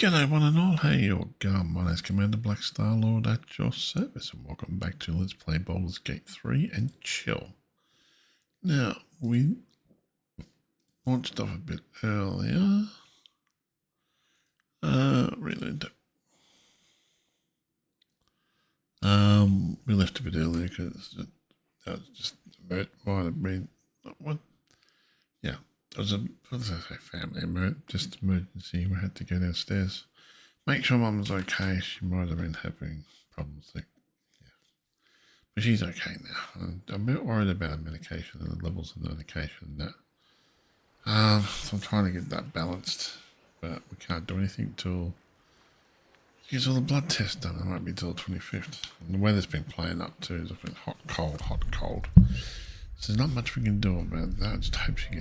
G'day one and all, how you going? My name's Commander Black Star Lord at your service and welcome back to Let's Play Baldur's Gate 3 and chill. Now, we launched off a bit earlier. We left a bit earlier because that was just might have been, what? Yeah, it was what did I say, family, just emergency. We had to go downstairs. Make sure Mum was okay. She might have been having problems. Yeah. But she's okay now. I'm a bit worried about medication and the levels of the medication. So I'm trying to get that balanced. But we can't do anything till she gets all the blood tests done. It might be till the 25th. And the weather's been playing up too. It's been hot, cold, hot, cold. So there's not much we can do about that. I just hope she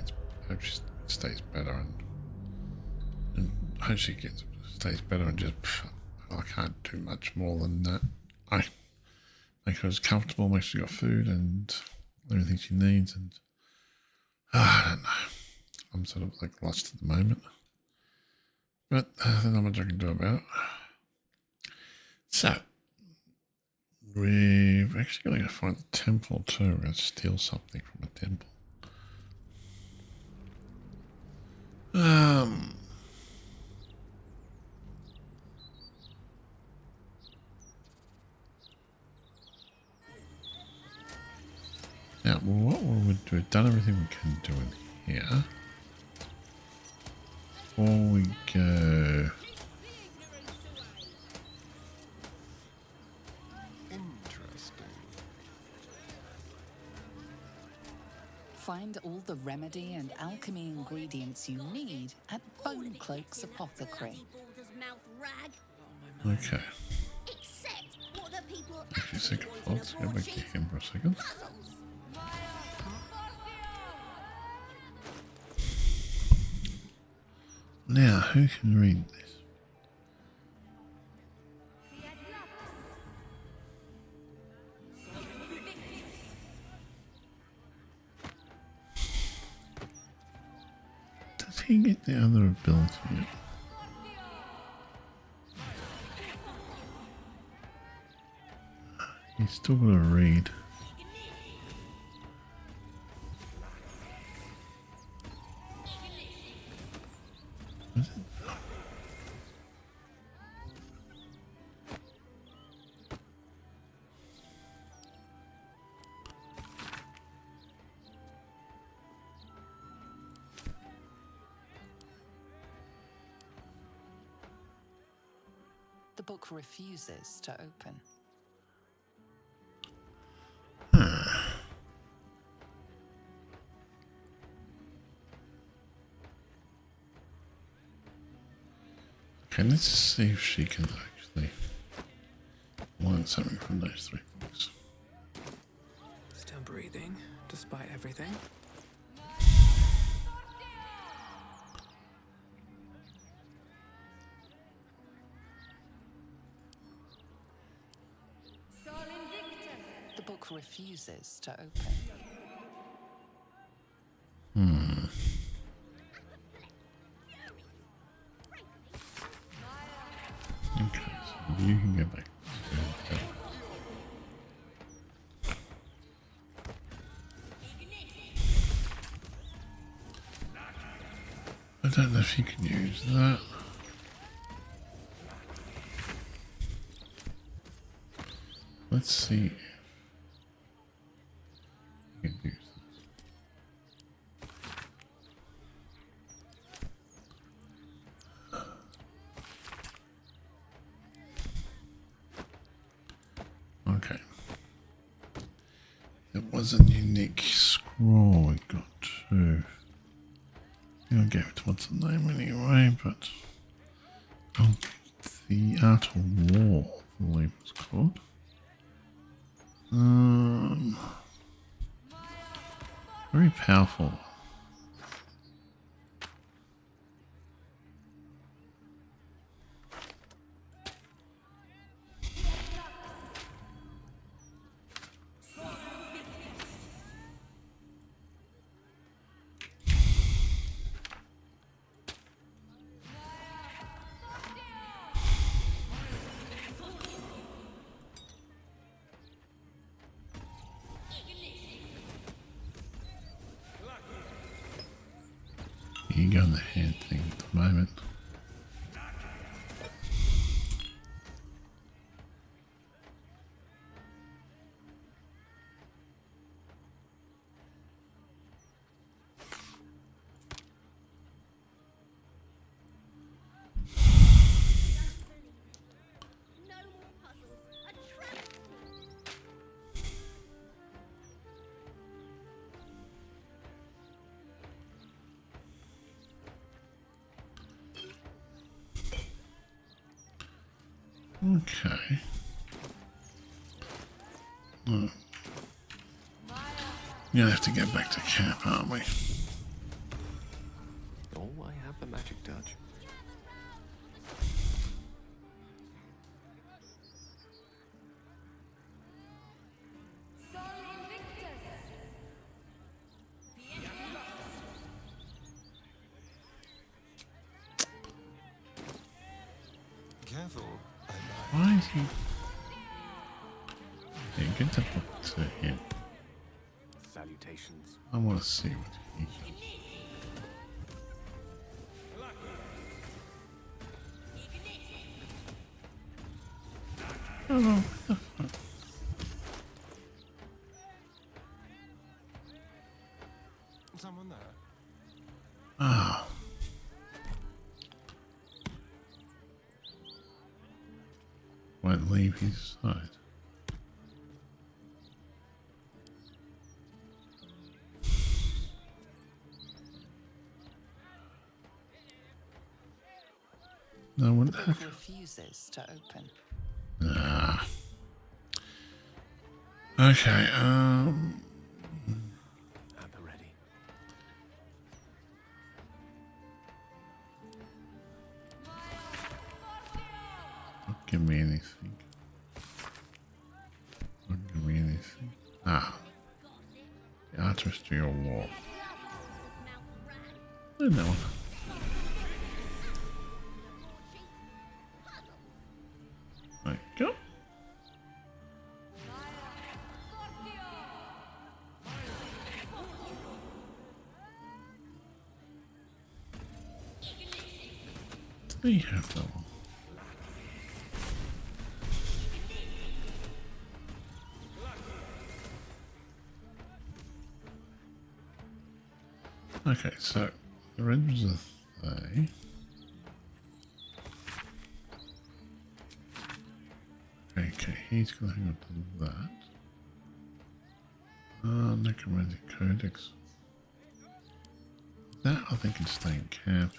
stays better and hope she stays better and just, I can't do much more than that. I make her as comfortable, make sure she got food and everything she needs, and I don't know. I'm sort of like lost at the moment. But there's not much I can do about it. So, we've actually got to go find the temple too. We're going to steal something from a temple. Now, what we've done everything we can do in here. Before we go... Find all the remedy and alchemy ingredients you need at Bone Cloak's Apothecary. Okay. Actually, second thought. Let's go back to him for a second. Now, who can read this? Does he get the other ability yet? He's still got to read. Is it? The book refuses to open. Okay, let's see if she can actually learn something from those 3 books. Still breathing, despite everything. The book refuses to open. Okay, so you can go back. I don't know if you can use that. Let's see if you can use that. Okay. It was a unique scroll we got too. I gave it to what's the name anyway, but the Art of War, I believe it's called. Very powerful. You go on the hand thing at the moment. Okay. Well, we're gonna have to get back to camp, aren't we? Oh, I have the magic touch. Careful. Why is he? Yeah, get that book to him. Salutations. I want to see what he. Oh, what the fuck? Someone there? Ah. Won't leave his side. No one. The book refuses to open. Nah. Okay. At the ready. Don't give me anything. Don't give me anything. Ah. The Artistry War. No one. There you go. Do you have that one? Okay, so the red was a thing. Okay, he's gonna hang on to that. Necromantic Codex. That I think can stay in camp.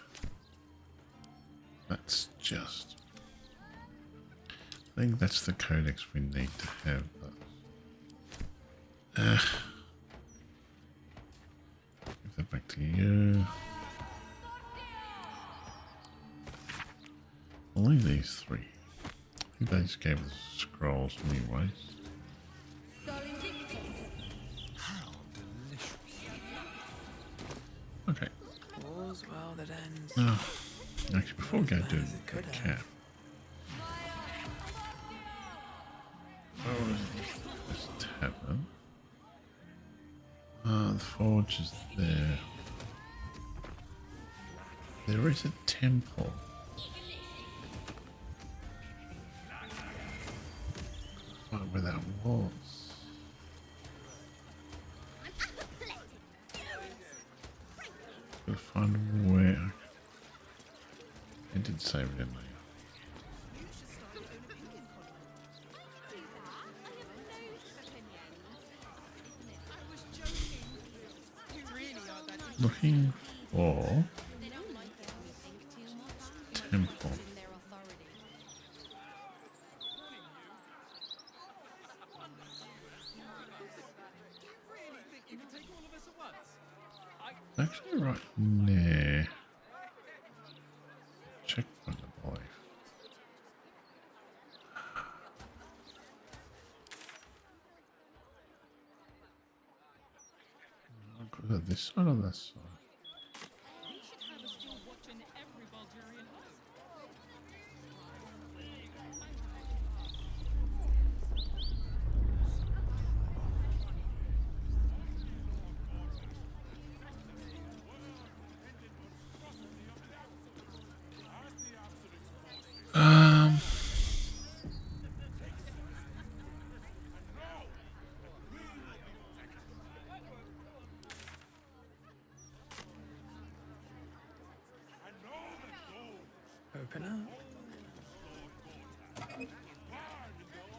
That's just. I think that's the codex we need to have. But, give that back to you. I'll leave these three. I think they just gave us scrolls anyways. How delicious. Okay. All's well that ends. Now, actually, before we go to As it could the have. camp. Oh, this tavern. The forge is there. There is a temple. Find where that was. Gotta find where. I did save it, didn't I? Looking for temple. Actually, right there. Checkpoint, I believe. I'll go to this side or that side.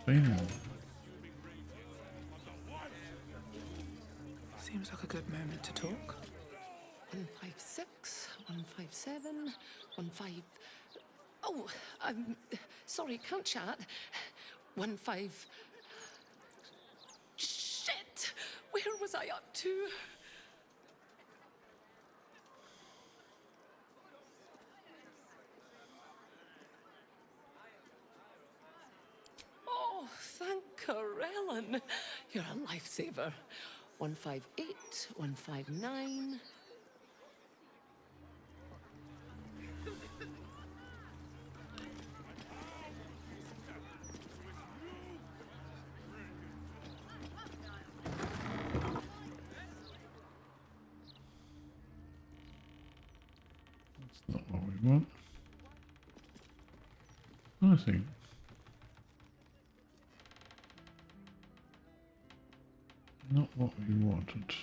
feeling. Seems like a good moment to talk. 156, 157, 15. Oh, sorry, can't chat. 15. Shit! Where was I up to? Oh, thank Corellin. You're a lifesaver. 158, 159. That's not what we want. I think. Not what we wanted.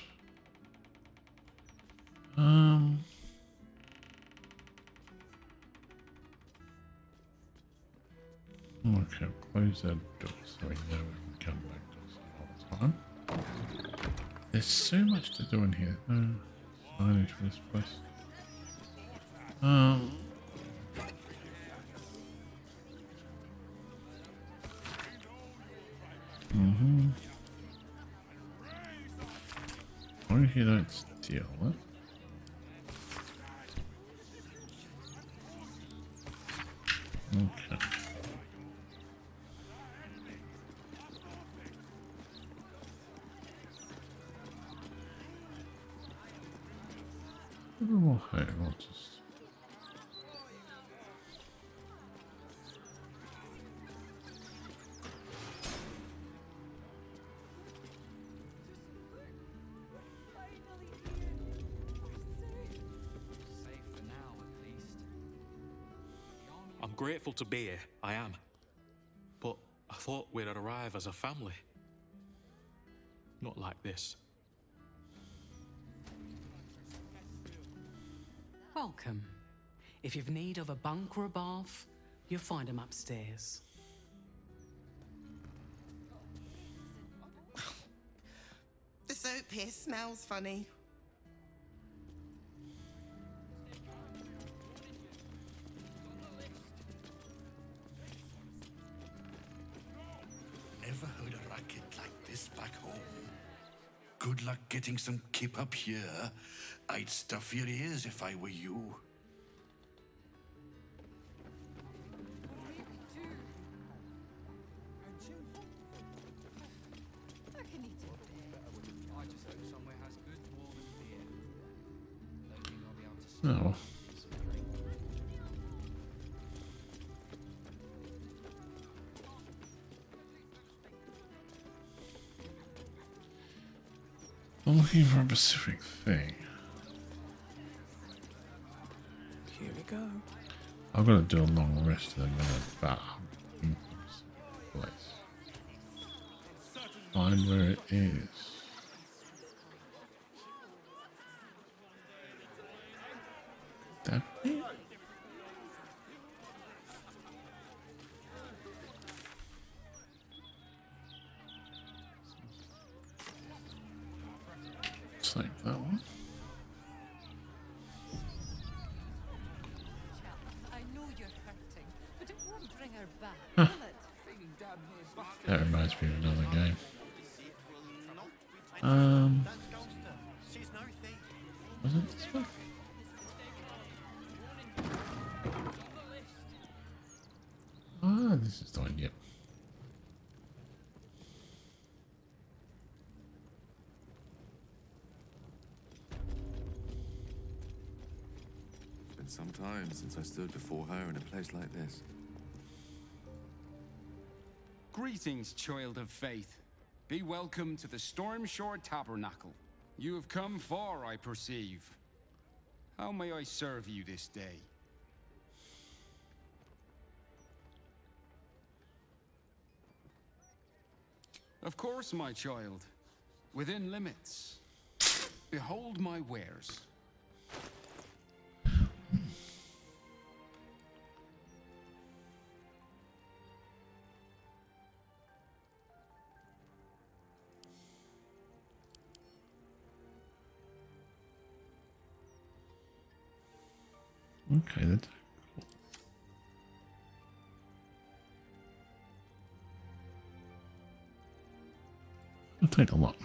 Okay, close that door so we know we can come back to this all the time. There's so much to do in here. No signage for this place. What if you don't steal it? Okay. Oh, hey, what's this? I'm grateful to be here, I am. But I thought we'd arrive as a family. Not like this. Welcome. If you've need of a bunk or a bath, you'll find them upstairs. The soap here smells funny. Ever heard a racket like this back home? Good luck getting some kip up here. I'd stuff your ears if I were you. No. I'm looking for a specific thing. Here we go. I've got to do a long rest and I'm going to bath in this place. Find where it is. Daphne? Save that one. I know you're hurting, but it won't bring her back, Huh. will it? That reminds me of another game. Was it this one? Ah, this is the one, yep. It's been some time since I stood before her in a place like this. Greetings, child of faith. Be welcome to the Stormshore Tabernacle. You have come far, I perceive. How may I serve you this day? Of course, my child. Within limits. Behold my wares. Okay, that's cool. It'll take a lot.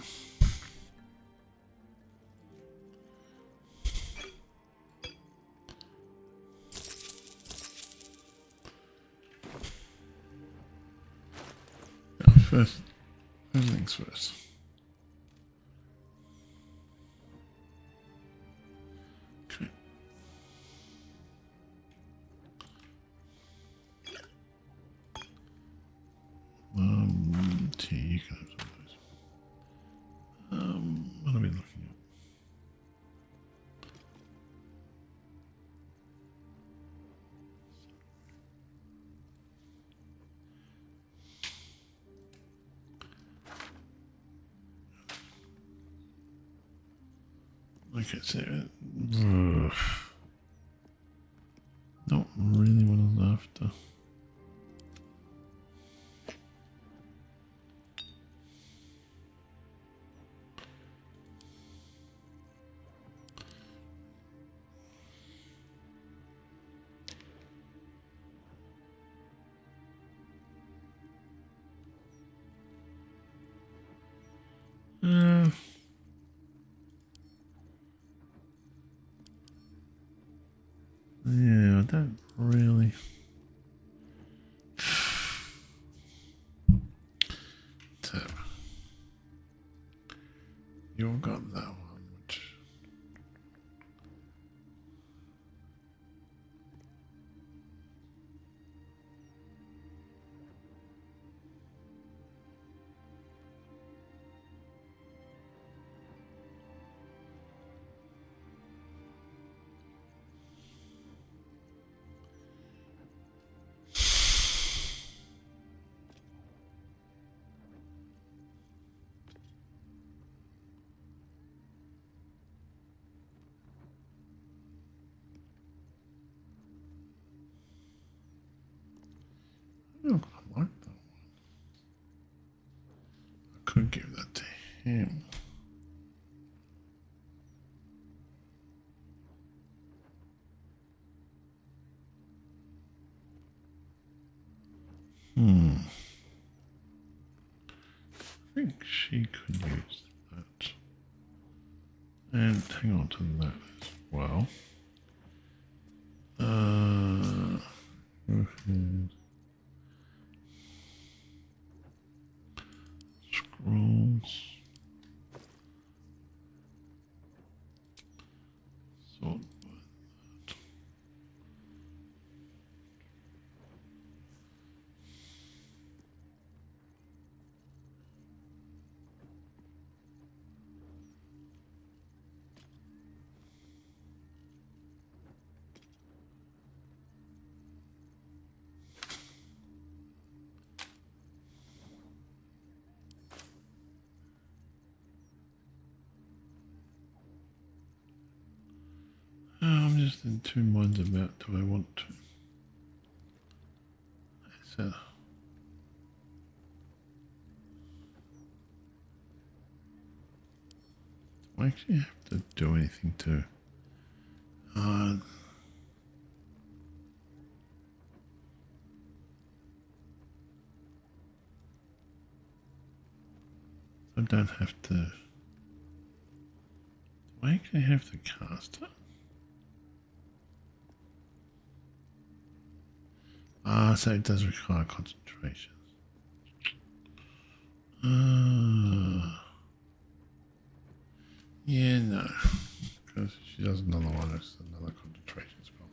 Now, first things first. Okay. Tea, you can have some of those. What are we looking at? Okay, so not really what I was after. Yeah, I don't really. So, you've got that one, which. I don't quite like that one. I could give that to him. I think she could use that. And hang on to that as well. Scrolls. Sort by that. I'm just in two minds about do I want to. So, do I actually have to do anything to. I don't have to. Do I actually have to cast it? So it does require concentration. Yeah, no. Because she does another one, it's another concentration spell.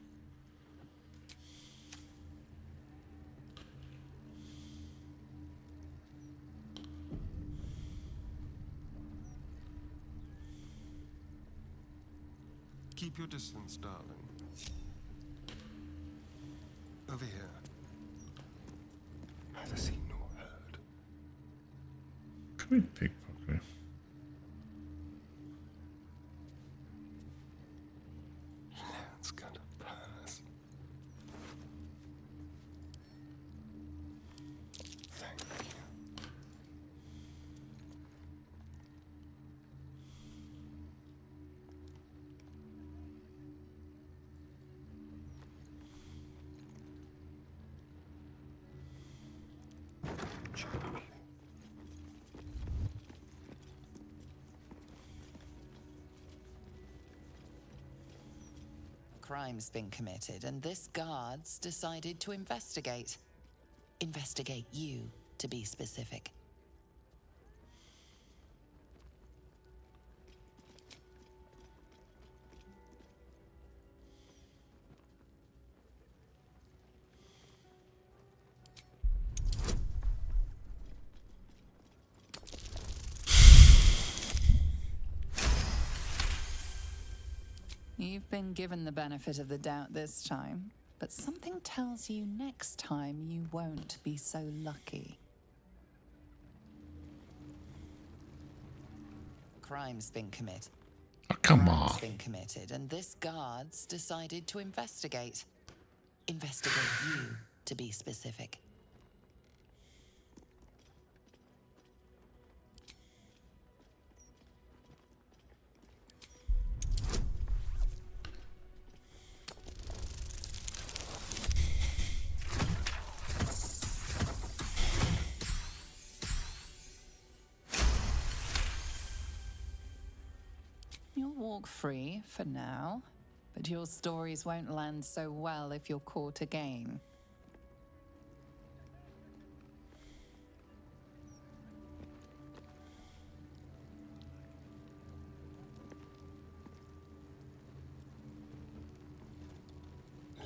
Keep your distance, darling. Over here. Neither seen nor heard. Can we pickpocket? That's gonna pass. Thank you. crime's been committed, and this guard's decided to investigate. Investigate you, to be specific. You've been given the benefit of the doubt this time, but something tells you next time you won't be so lucky. Crime's been committed. Oh, come Crime's on. been committed, and this guard's decided to investigate. Investigate you, to be specific. You'll walk free for now, but your stories won't land so well if you're caught again.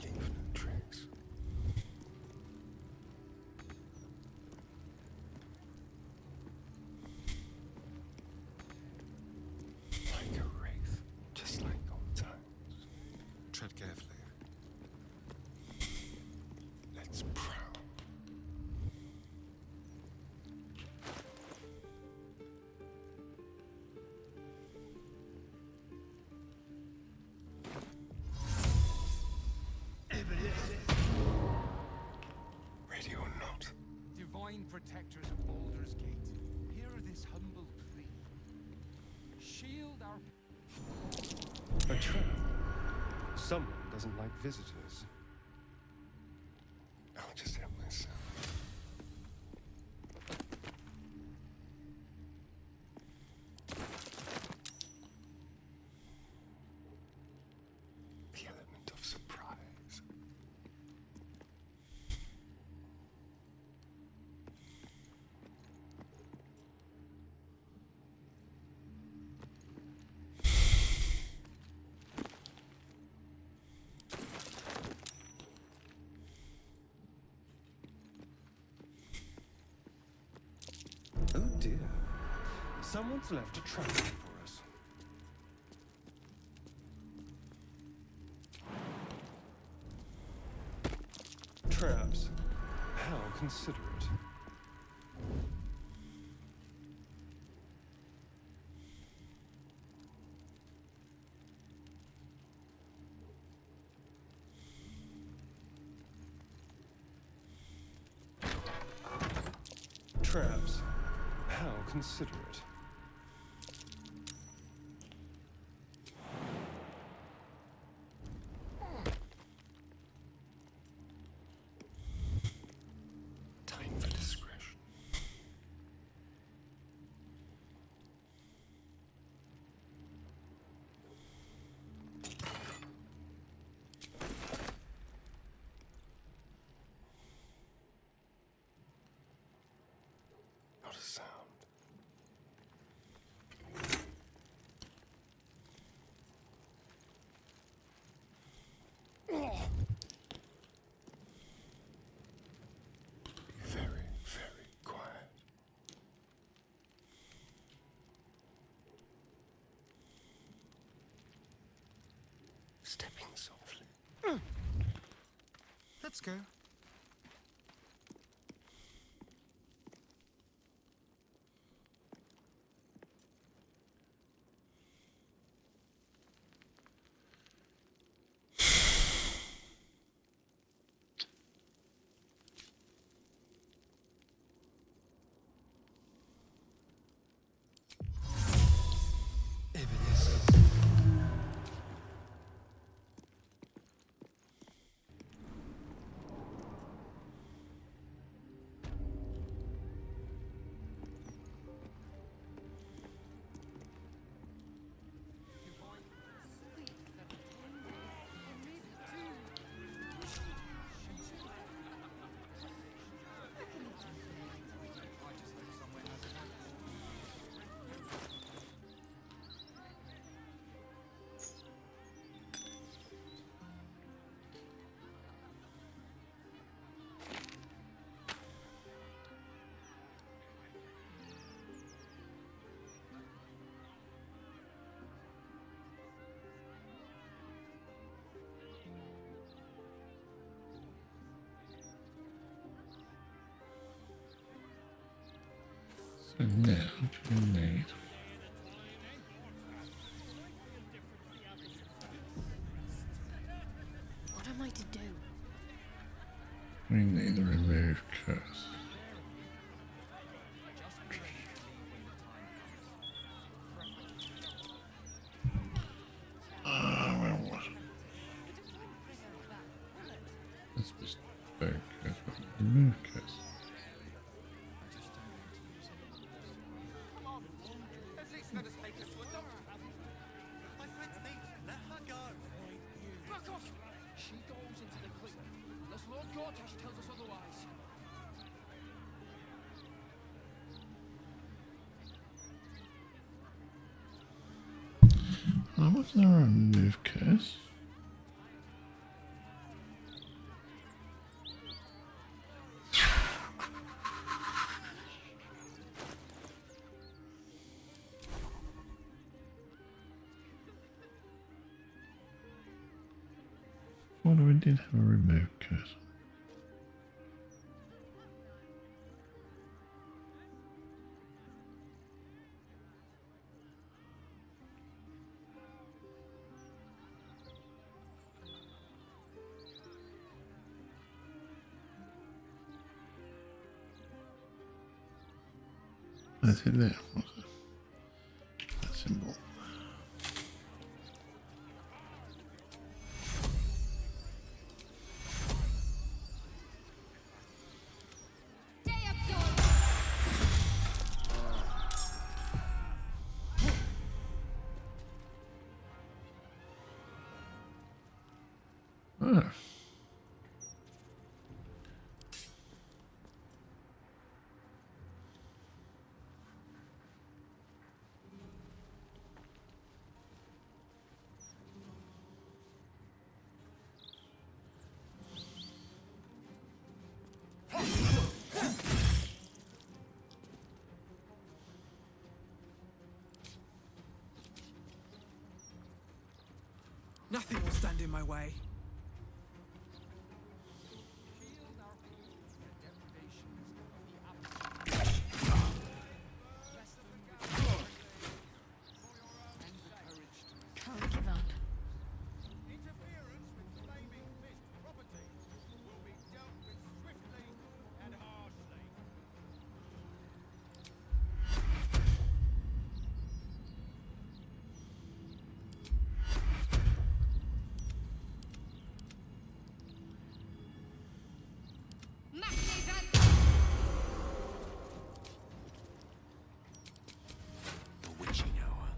Leave no trace. Like a wraith, just like old times. Tread carefully. Let's prowl. Ready or not? Divine protectors of Baldur's Gate, hear this humble plea. Shield our... A trap. Someone doesn't like visitors. I'll just help myself. The element of surprise. Oh dear. Someone's left a trap for us. Traps. How considerate. Traps. How considerate. Time for discretion. Not a sound. Very, very quiet. Stepping softly. Let's go. Evanescence. So now we need What am I to do? to remove curse. Where was it? Let's just burn curse, but remove curse. At least let us take her to a doctor. My friend's neat. Let her go. Back off! She goes into the clique, unless Lord Gortash tells us otherwise. What's there a remove curse? What we did have a remove curse. That's it there. What's it? That symbol. Ah. Nothing will stand in my way. Can't give up. Interference with flaming fist property will be dealt with swiftly and harshly. The witching hour.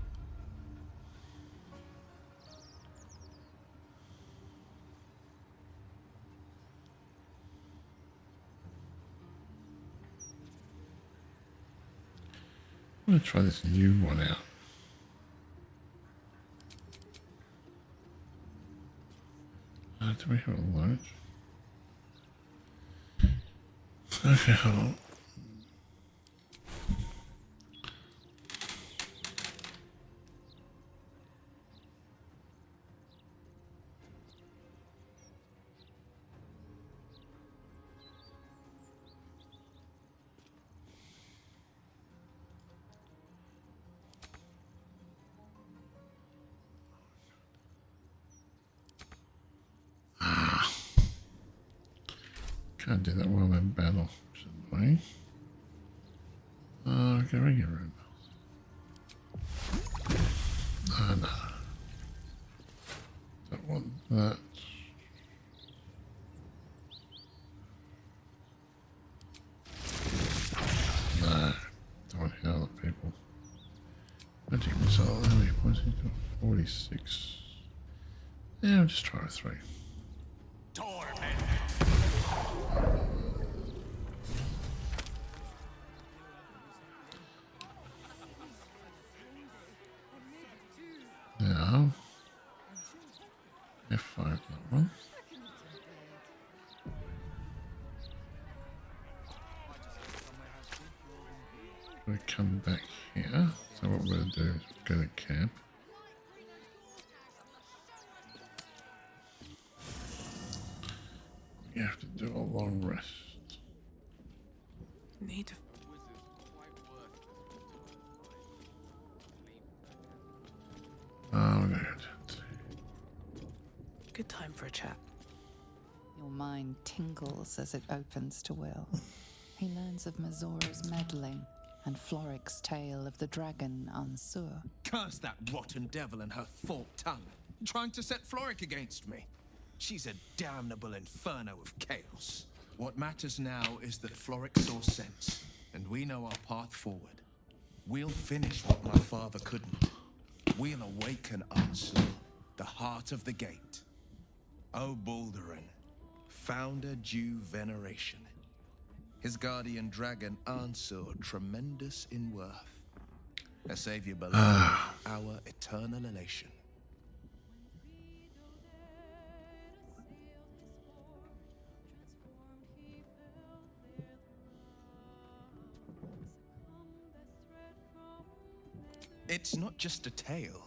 I'm gonna try this new one out. Do we have a large? Okay, hold on. Can't do that while I'm in battle, shouldn't I? Okay, we get rid of those. No. Don't want that. No. Don't want to hit other people. Magic missile, how many points? 46. Yeah, I'll just try a 3. Now, F5 that one. We come back here. So what we're going to do is go to camp. You have to do a long rest. Need to Oh, good. Good time for a chat. Your mind tingles as it opens to Will. He learns of Mazora's meddling and Floric's tale of the dragon Ansur. Curse that rotten devil and her forked tongue, trying to set Floric against me. She's a damnable inferno of chaos. What matters now is that Floric saw sense, and we know our path forward. We'll finish what my father couldn't. We'll awaken Ansur, the heart of the gate. O Balduran, founder due veneration. His guardian dragon Ansur, tremendous in worth. A savior below, our eternal elation. It's not just a tale,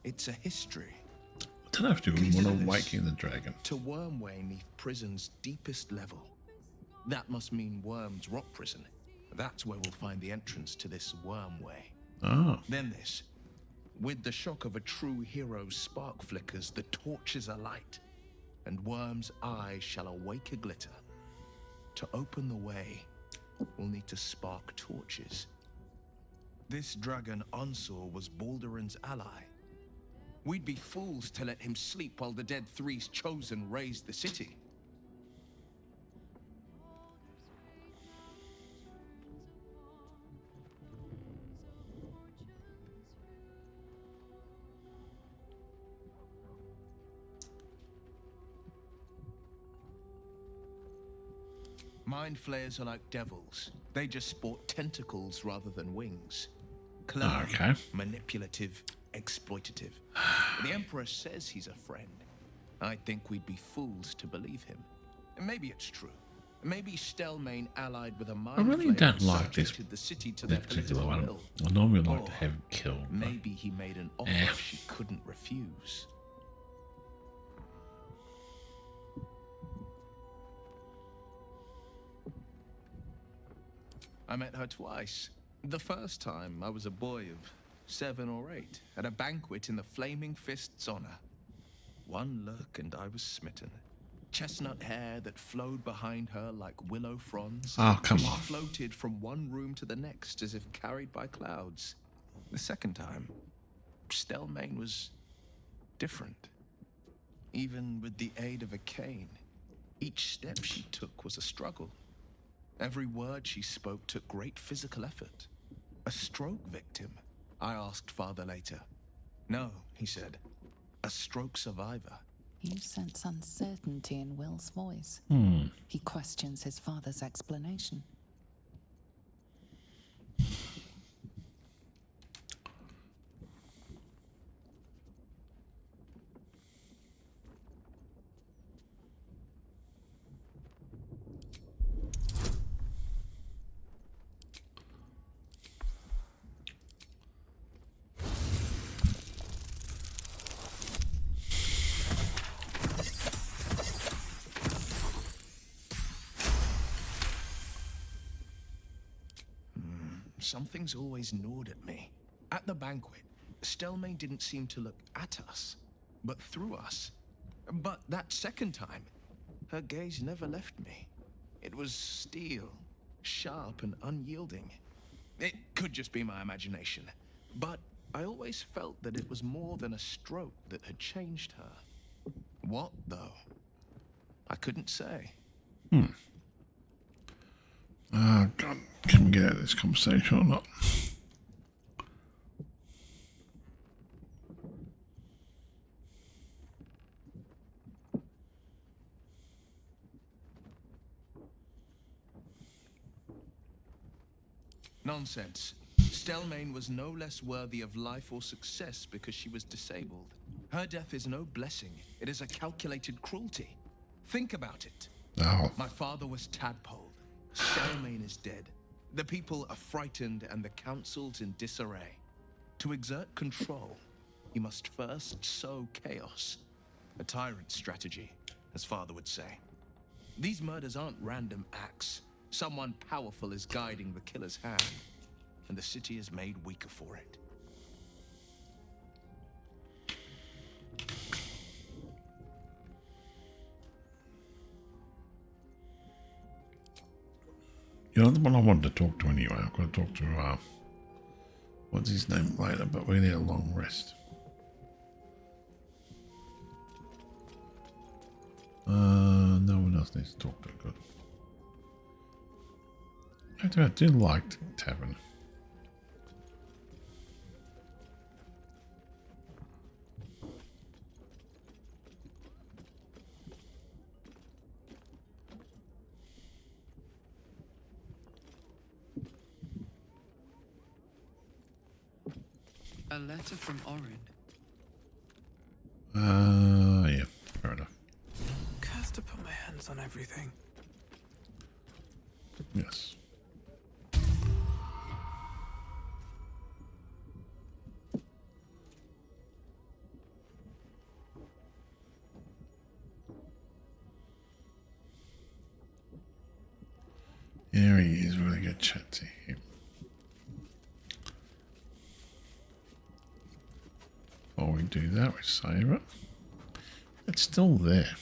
it's a history. I don't know if you would want to awaken the dragon. To Wormway neath prison's deepest level. That must mean Worm's rock prison. That's where we'll find the entrance to this Wormway. Oh. Then this. With the shock of a true hero's spark flickers, the torches alight, and Worm's eyes shall awake a glitter. To open the way, we'll need to spark torches. This dragon Ansur was Balduran's ally. We'd be fools to let him sleep while the Dead Three's chosen raised the city. Mind flayers are like devils. They just sport tentacles rather than wings. Clever, Okay. manipulative, exploitative. The Emperor says he's a friend. I think we'd be fools to believe him. And maybe it's true. Maybe Stelmane allied with a mind I really flayer don't and like this, subjected the city to this their particular political one. will. I normally like Or to have him killed. But maybe he made an offer Eh. she couldn't refuse. I met her twice. The first time I was a boy of 7 or 8 at a banquet in the Flaming Fist's honor. One look and I was smitten. Chestnut hair that flowed behind her like willow fronds. Oh, come she on. floated from one room to the next as if carried by clouds. The second time, Stelmane was different. Even with the aid of a cane, each step she took was a struggle. Every word she spoke took great physical effort. A stroke victim? I asked father later. No, he said. A stroke survivor. You sense uncertainty in Will's voice. He questions his father's explanation. Something's always gnawed at me. At the banquet, Stelmane didn't seem to look at us, but through us. But that second time, her gaze never left me. It was steel, sharp and unyielding. It could just be my imagination, but I always felt that it was more than a stroke that had changed her. What, though? I couldn't say. Oh, God. Can we get out of this conversation or not? Nonsense. Stelmane was no less worthy of life or success because she was disabled. Her death is no blessing. It is a calculated cruelty. Think about it. Oh. My father was tadpoled. Stelmane is dead. The people are frightened and the council's in disarray. To exert control, you must first sow chaos. A tyrant's strategy, as father would say. These murders aren't random acts. Someone powerful is guiding the killer's hand, and the city is made weaker for it. You're not the one I wanted to talk to anyway. I've got to talk to, what's his name later, but we need a long rest. No one else needs to talk to. Good. I do like the tavern. A letter from Orin. Yeah, fair enough. Cursed to put my hands on everything. Yes. There he is. Really good chat to him. Before we do that, we save it. It's still there.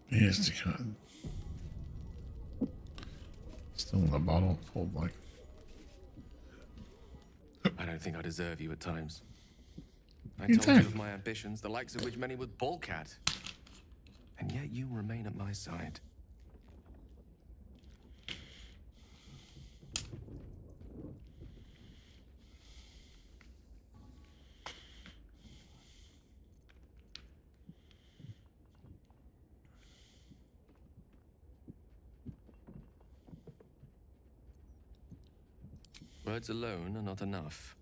Here's the card. Still in the bottle, pulled like. I don't think I deserve you at times. I You told you don't. of my ambitions, the likes of which many would balk at. And yet you remain at my side. Words alone are not enough.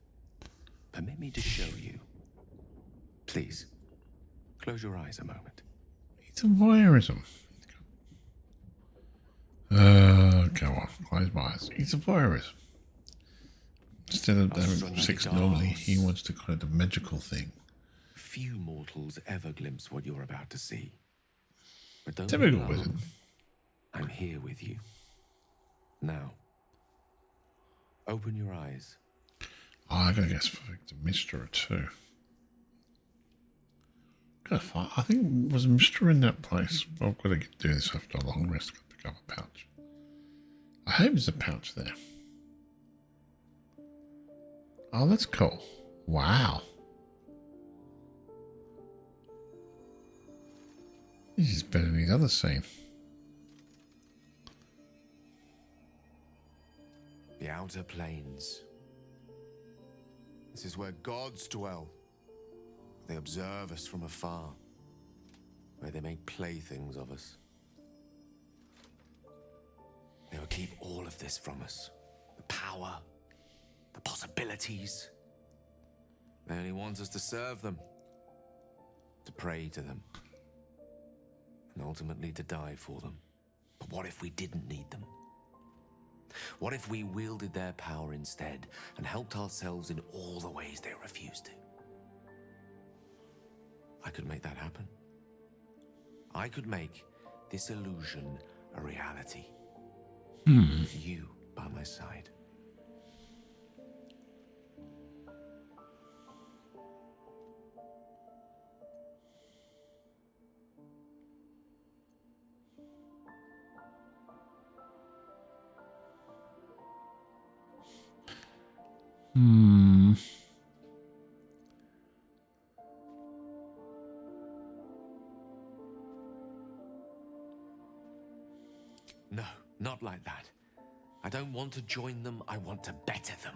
Permit me to show you. Please, close your eyes a moment. It's a voyeurism. Go on, close my eyes. It's a voyeurism. Instead of having sex normally, he wants to create a magical thing. Few mortals ever glimpse what you're about to see. But don't Typical be wizard. alarmed. I'm here with you. Now, open your eyes. Oh, I gotta guess the Mister too. Gotta find, I think was Mister in that place. I've got to do this after a long rest. Got to pick up a pouch. I hope there's a pouch there. Oh, that's cool. Wow. This is better than his other scene. The Outer Planes. This is where gods dwell. They observe us from afar, where they make playthings of us. They will keep all of this from us. The power, the possibilities. They only want us to serve them, to pray to them, and ultimately to die for them. But what if we didn't need them? What if we wielded their power instead and helped ourselves in all the ways they refuse to? I could make that happen. I could make this illusion a reality. With you by my side. No, not like that. I don't want to join them, I want to better them.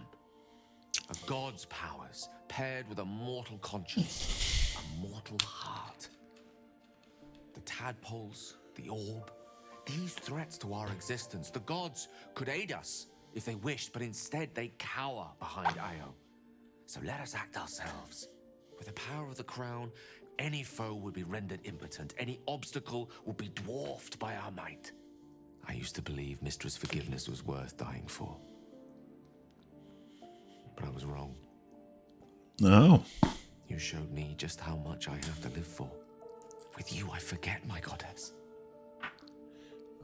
A god's powers paired with a mortal conscience, a mortal heart. The tadpoles, the orb, these threats to our existence, the gods could aid us if they wished, but instead they cower behind Io. So let us act ourselves. With the power of the crown, any foe would be rendered impotent, any obstacle would be dwarfed by our might. I used to believe Mistress Forgiveness was worth dying for. But I was wrong. No. You showed me just how much I have to live for. With you, I forget my goddess.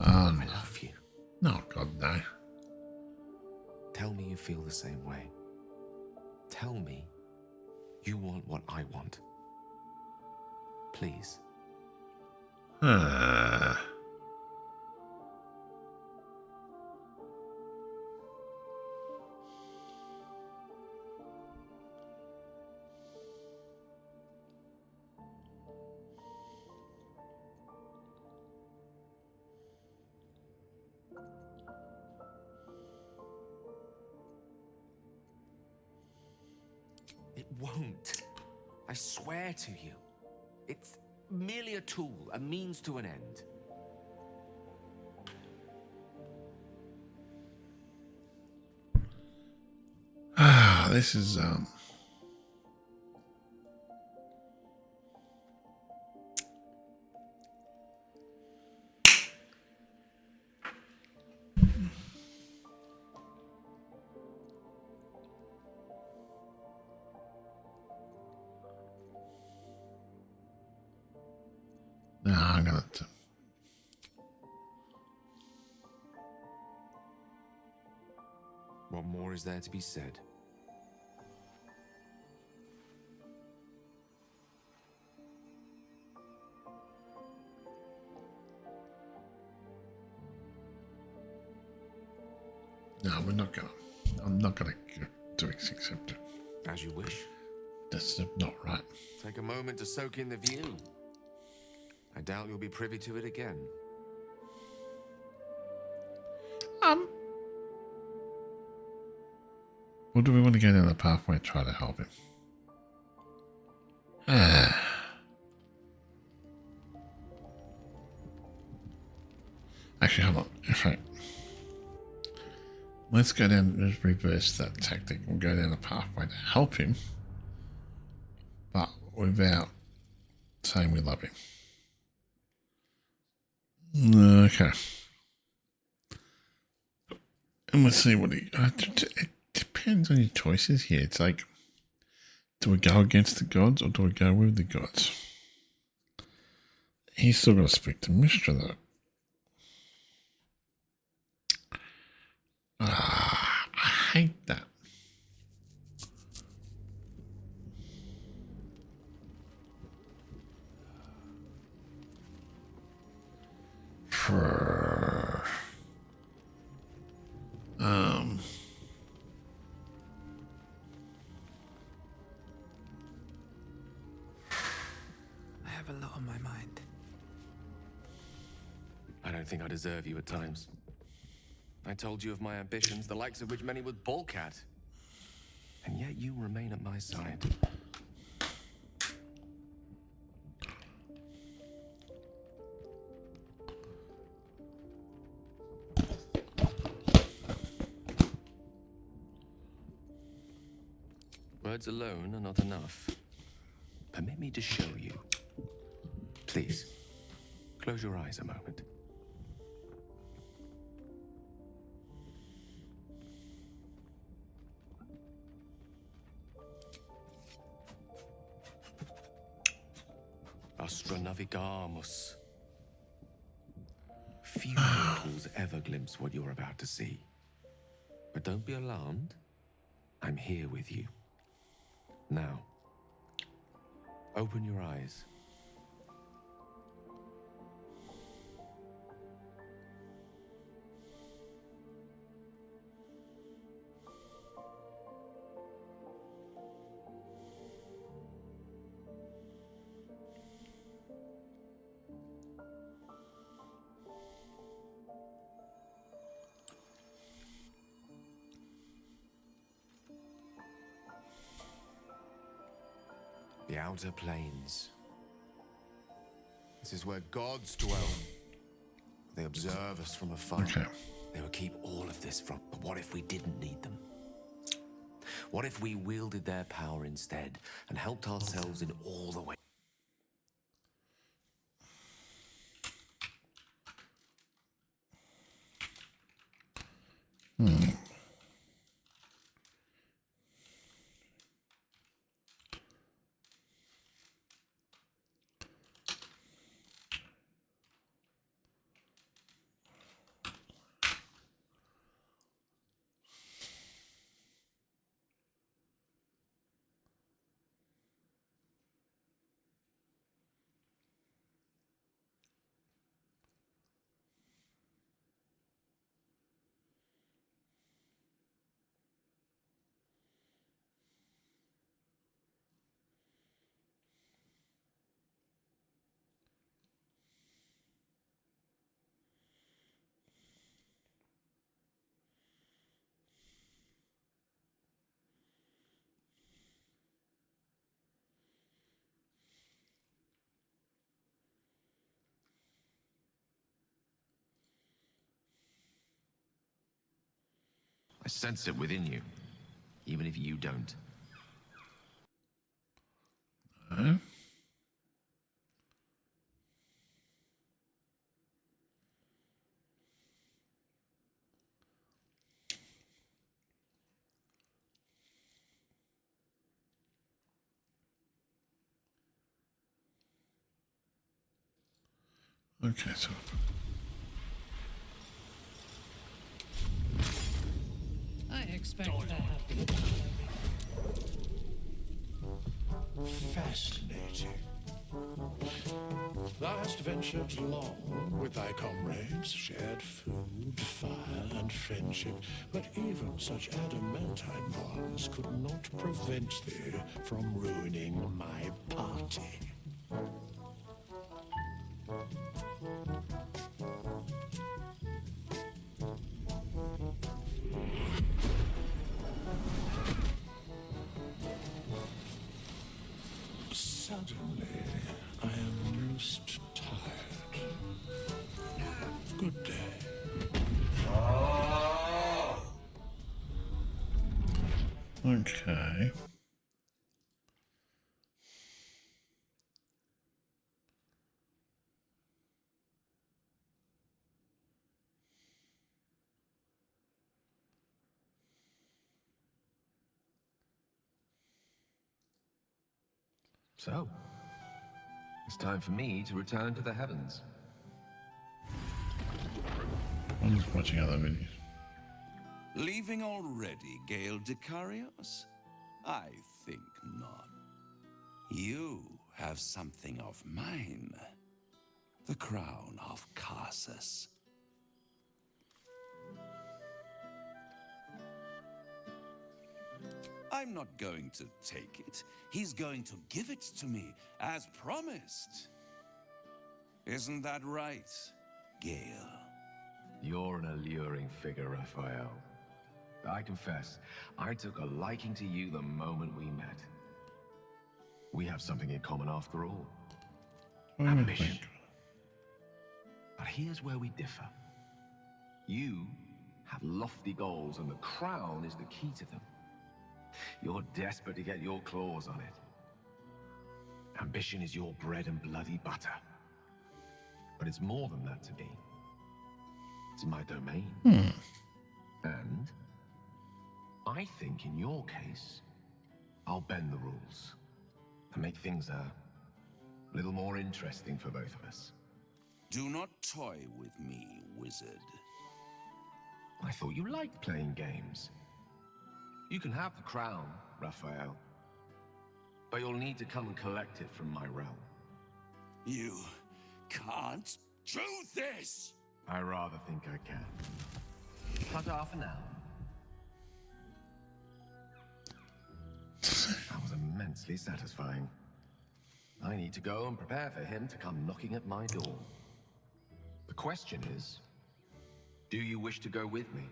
I love you. No, God, no. Tell me you feel the same way. Tell me you want what I want. Please. won't. I swear to you. It's merely a tool, a means to an end. This is no, I'm gonna. What more is there to be said? No, we're not gonna. I'm not gonna to accept it. As you wish. That's not right. Take a moment to soak in the view. I doubt you'll be privy to it again. Or do we want to go down the pathway and try to help him? Actually, hold on. In fact, let's go down and just reverse that tactic and go down the pathway to help him, but without saying we love him. Okay. And let's see what he... it depends on your choices here. It's like, do we go against the gods or do we go with the gods? He's still got to speak to Mystra, though. I hate that. I have a lot on my mind. I don't think I deserve you at times. I told you of my ambitions, the likes of which many would balk at. And yet you remain at my side. Words alone are not enough. Permit me to show you. Please, close your eyes a moment. Astra navigamus. Few mortals ever glimpse what you're about to see. But don't be alarmed. I'm here with you. Now, open your eyes. The outer planes. This is where gods dwell. They observe us from afar. Okay. They would keep all of this from. But what if we didn't need them? What if we wielded their power instead and helped ourselves in all the ways? sense it within you, even if you don't. No. Okay, so I expect there have been. Fascinating. Thou hast ventured long with thy comrades, shared food, fire, and friendship, but even such adamantine bonds could not prevent thee from ruining my party. Suddenly, I am most tired. Good day. okay. So, it's time for me to return to the heavens. I'm just watching other videos. Leaving already, Gale Decarios? I think not. You have something of mine. The crown of Karsus. I'm not going to take it. He's going to give it to me, as promised. Isn't that right, Gale? You're an alluring figure, Raphael. I confess, I took a liking to you the moment we met. We have something in common after all. Ambition. But here's where we differ. You have lofty goals, and the crown is the key to them. You're desperate to get your claws on it. Ambition is your bread and bloody butter. But it's more than that to me. It's my domain. And I think in your case, I'll bend the rules and make things a little more interesting for both of us. Do not toy with me, wizard. I thought you liked playing games. You can have the crown, Raphael, but you'll need to come and collect it from my realm. You can't do this! I rather think I can. Ta-ta for now. That was immensely satisfying. I need to go and prepare for him to come knocking at my door. The question is, do you wish to go with me?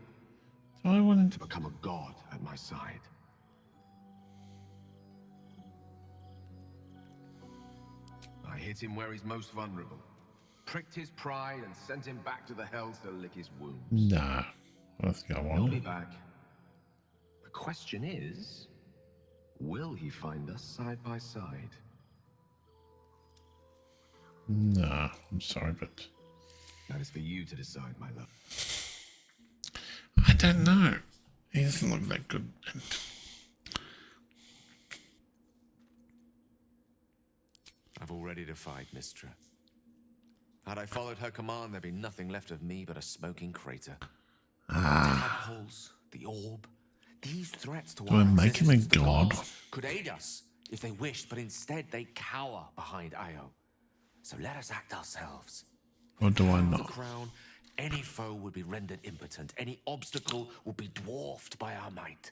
So I wanted to become a god at my side. I hit him where he's most vulnerable, pricked his pride, and sent him back to the hells to lick his wounds. Nah, let's go on. He'll be back. The question is, will he find us side by side? Nah, I'm sorry, but that is for you to decide, my love. I don't know. He doesn't look that good. I've already defied Mystra. Had I followed her command, there'd be nothing left of me but a smoking crater. The tadpoles, the orb, these threats to Do I make him a god? Could aid us if they wished, but instead they cower behind Io. So let us act ourselves. Or do I The not? crown, any foe would be rendered impotent. Any obstacle would be dwarfed by our might.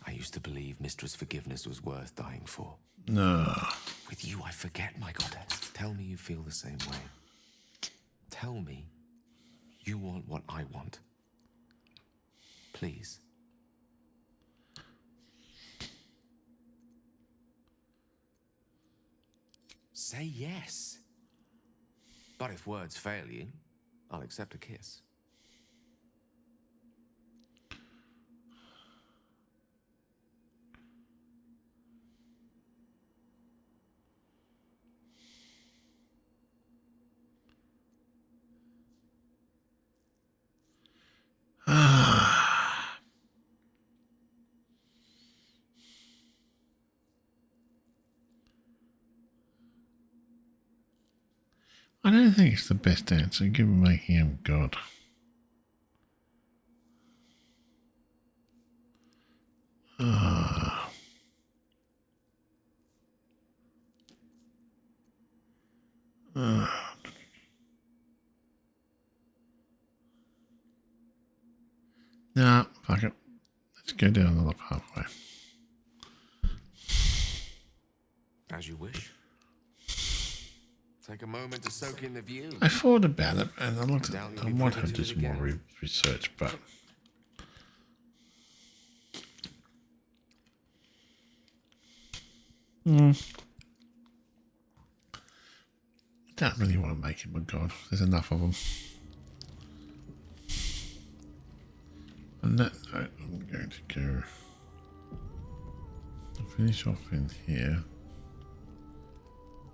I used to believe Mistra's forgiveness was worth dying for. No. With you, I forget, my goddess. Tell me you feel the same way. Tell me you want what I want. Please. Say yes. But if words fail you, I'll accept a kiss. I don't think it's the best answer, given making him God. Nah, fuck it. Let's go down another pathway. As you wish. Take a moment to soak in the view. I thought about it and I looked at it. I might have to do some more research, but I don't really want to make him a god. There's enough of them. On that note, I'm going to go finish off in here.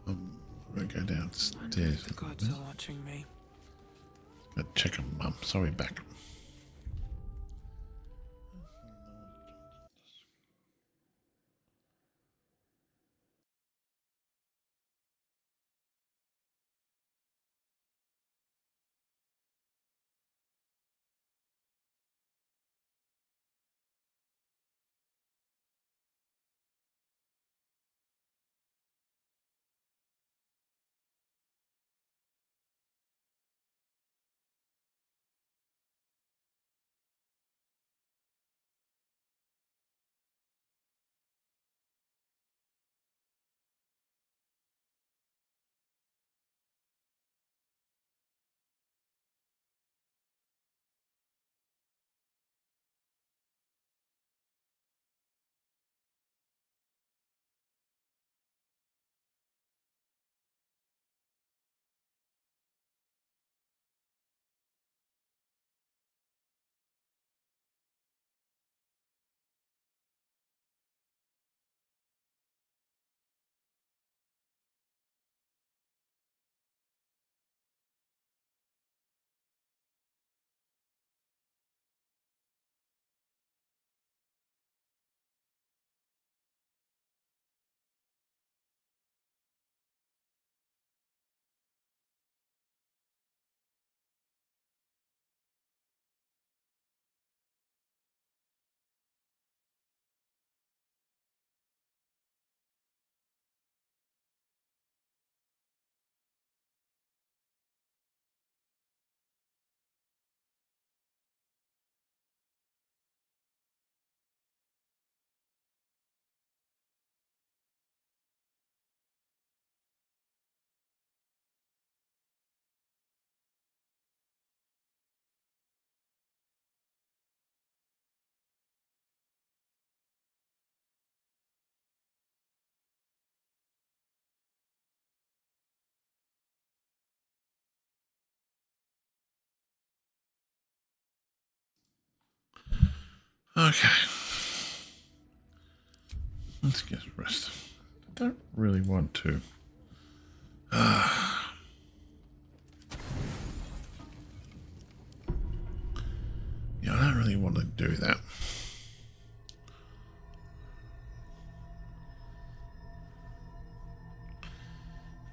I'm going to go downstairs. The gods are watching me. Go check on Mum. Sorry, back. Okay. Let's get rest. I don't really want to. Yeah, I don't really want to do that.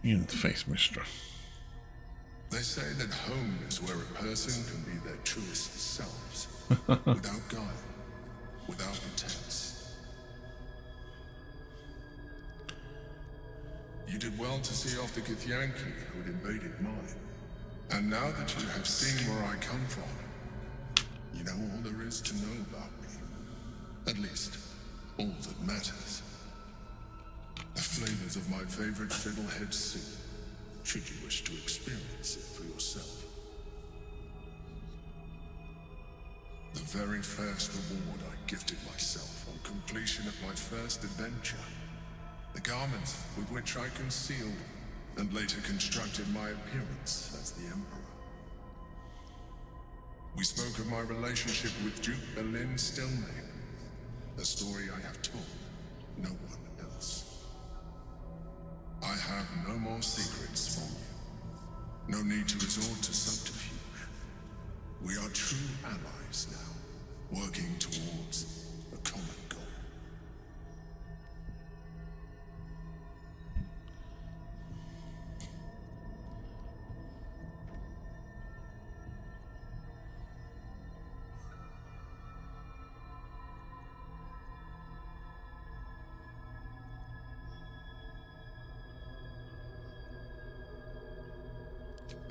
You can face Mistra. They say that home is where a person can be their truest selves, without guile, without pretense. You did well to see off the Githyanki who had invaded mine. And now that you have seen where I come from, you know all there is to know about me. At least, all that matters. The flavors of my favorite fiddlehead soup, should you wish to experience it for yourself. The very first reward I gifted myself on completion of my first adventure. The garments with which I concealed and later constructed my appearance as the Emperor. We spoke of my relationship with Duke Berlin Stillmane, a story I have told no one else. I have no more secrets from you. No need to resort to subterfuge. We are true allies now, working towards a common goal.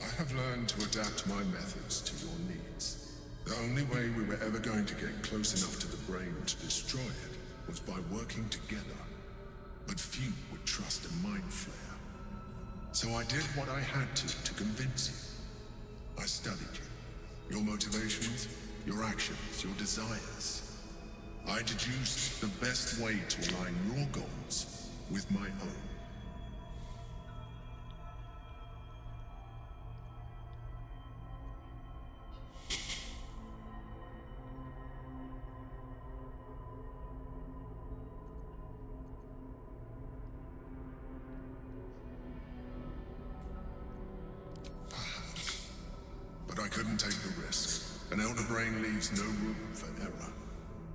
I have learned to adapt my methods to your needs. The only way we were ever going to get close enough to the brain to destroy it was by working together. But few would trust a mind flayer. So I did what I had to convince you. I studied you. Your motivations, your actions, your desires. I deduced the best way to align your goals with my own. Perhaps. But I couldn't take the risk. An Elder Brain leaves no room for error.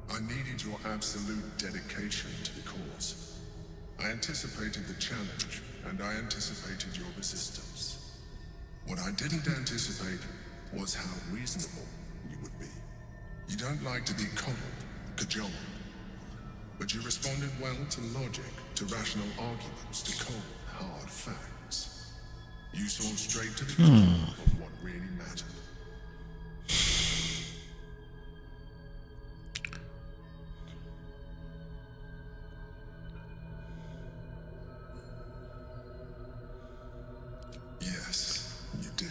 I needed your absolute dedication to the cause. I anticipated the challenge, and I anticipated your resistance. What I didn't anticipate was how reasonable you would be. You don't like to be coddled, cajoled. But you responded well to logic, to rational arguments, to cold, hard facts. You saw straight to the core of what really mattered. Yes, you did.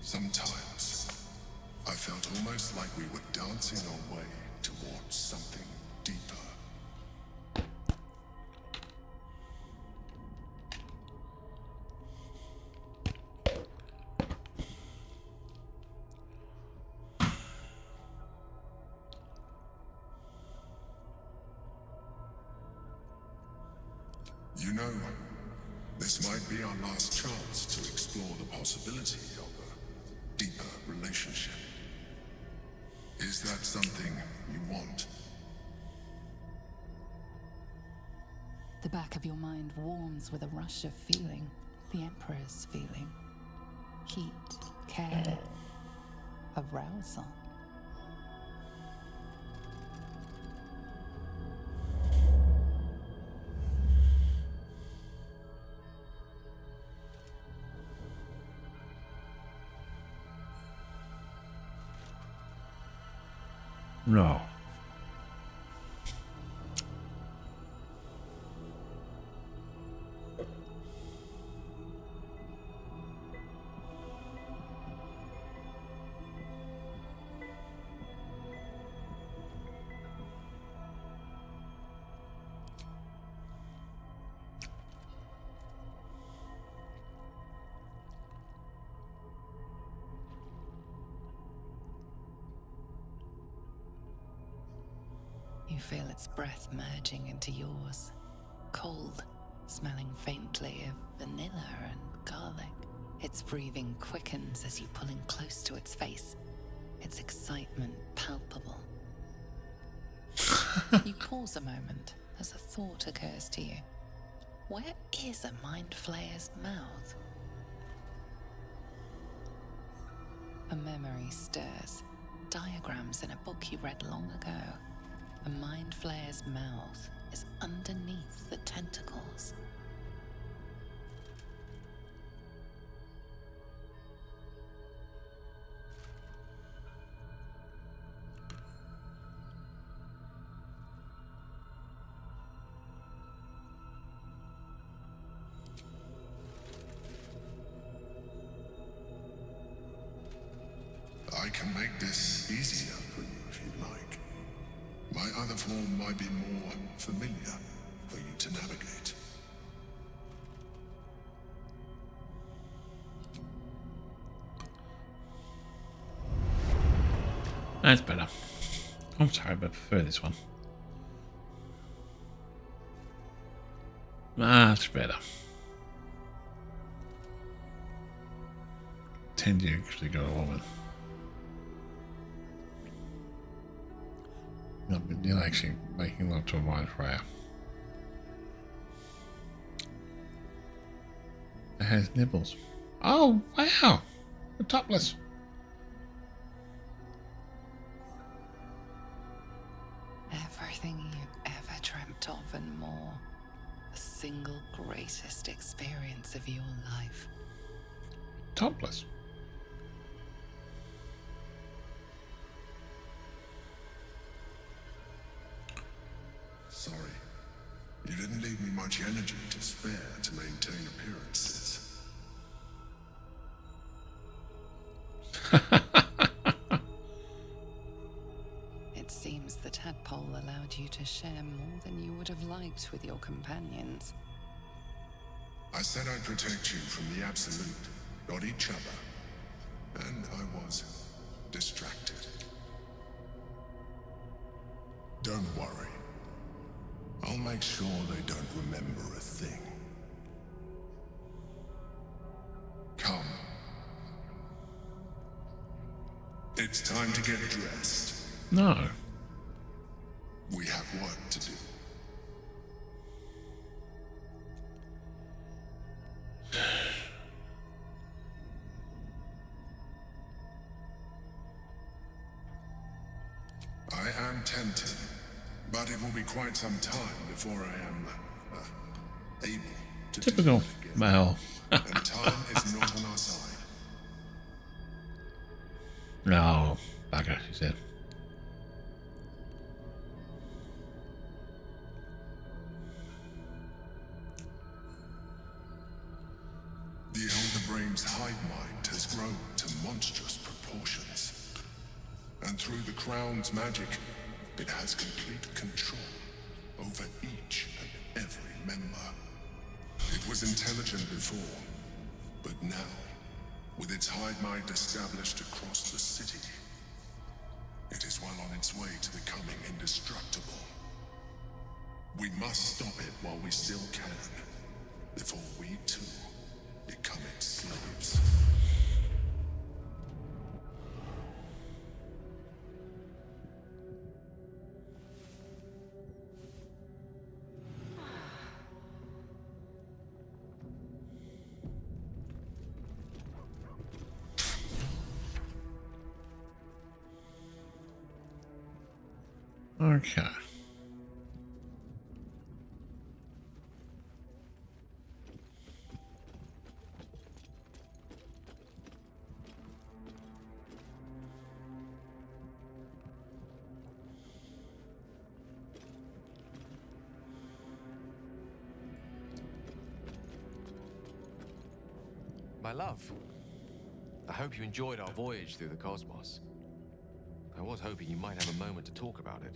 Sometimes, I felt almost like we were dancing our way towards something deeper. You know, this might be our last chance to explore the possibility of a deeper relationship. Is that something you want? The back of your mind warms with a rush of feeling. The Emperor's feeling. Heat, care, arousal. No. You feel its breath merging into yours. Cold, smelling faintly of vanilla and garlic. Its breathing quickens as you pull in close to its face. Its excitement palpable. You pause a moment as a thought occurs to you. Where is a mind flayer's mouth? A memory stirs. Diagrams in a book you read long ago. A mind flayer's mouth is underneath the tentacles. I can make this easier for you if you like. My other form might be more familiar for you to navigate. That's better. I'm sorry, but I prefer this one. Much better. Tend you actually got a woman. You're actually making love to a mind flayer. It has nibbles. Oh, wow! We're topless. everything you ever dreamt of and more. The single greatest experience of your life. Topless. Sorry. You didn't leave me much energy to spare to maintain appearances. It seems the tadpole allowed you to share more than you would have liked with your companions. I said I'd protect you from the Absolute, not each other. And I was distracted. Don't worry. I'll make sure they don't remember a thing. Come. It's time to get dressed. No. We have work to do. I am tempted, but it will be quite some time before I am able to Typical male. and time is not on our side. No, bugger, he said. The Elder Brain's hive mind has grown to monstrous proportions. And through the Crown's magic, it has complete control over each and every member. It was intelligent before, but now, with its hive mind established across the city, it is well on its way to becoming indestructible. We must stop it while we still can, before we too become its slaves. Okay. My love, I hope you enjoyed our voyage through the cosmos. I was hoping you might have a moment to talk about it.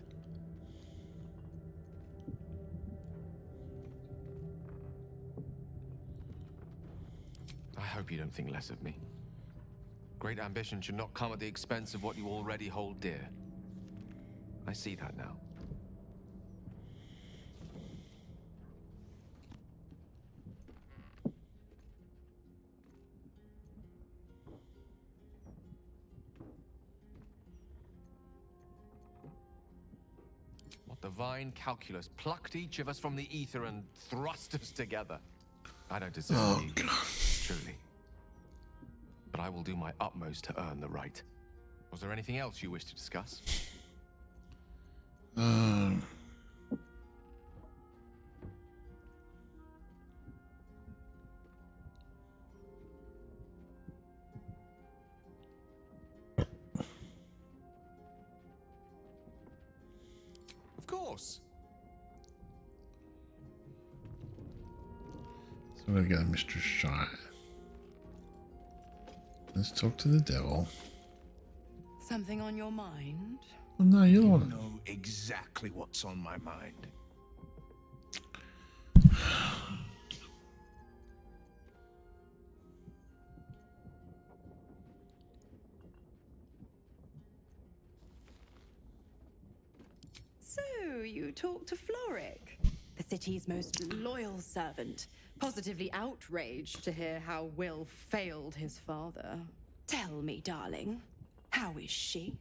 I hope you don't think less of me. Great ambition should not come at the expense of what you already hold dear. I see that now. What divine calculus plucked each of us from the ether and thrust us together? I don't deserve you, truly. But I will do my utmost to earn the right. Was there anything else you wish to discuss? Of course. So we're gonna go Mr. Shire. Let's talk to the devil. Something on your mind? Well, no, you're You on. know exactly what's on my mind. So, you talked to Floric, the city's most loyal servant, positively outraged to hear how Will failed his father. Tell me, darling, how is she?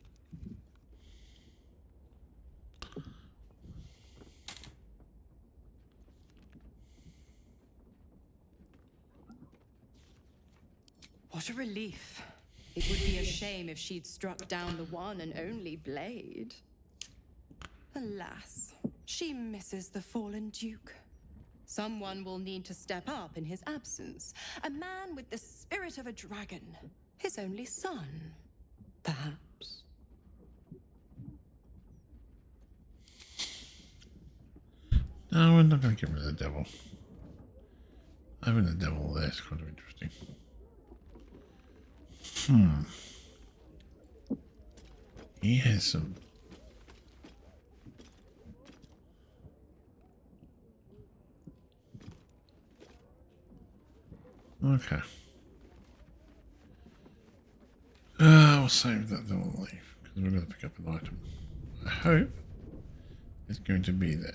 What a relief. It would be a shame if she'd struck down the one and only blade. Alas, She misses the fallen Duke. Someone will need to step up in his absence. A man with the spirit of a dragon. His only son, perhaps. No, we're not going to get rid of the devil. Having the devil there is kind of interesting. He has some. Okay. We'll save that, then we'll leave, because we're going to pick up an item. I hope it's going to be there.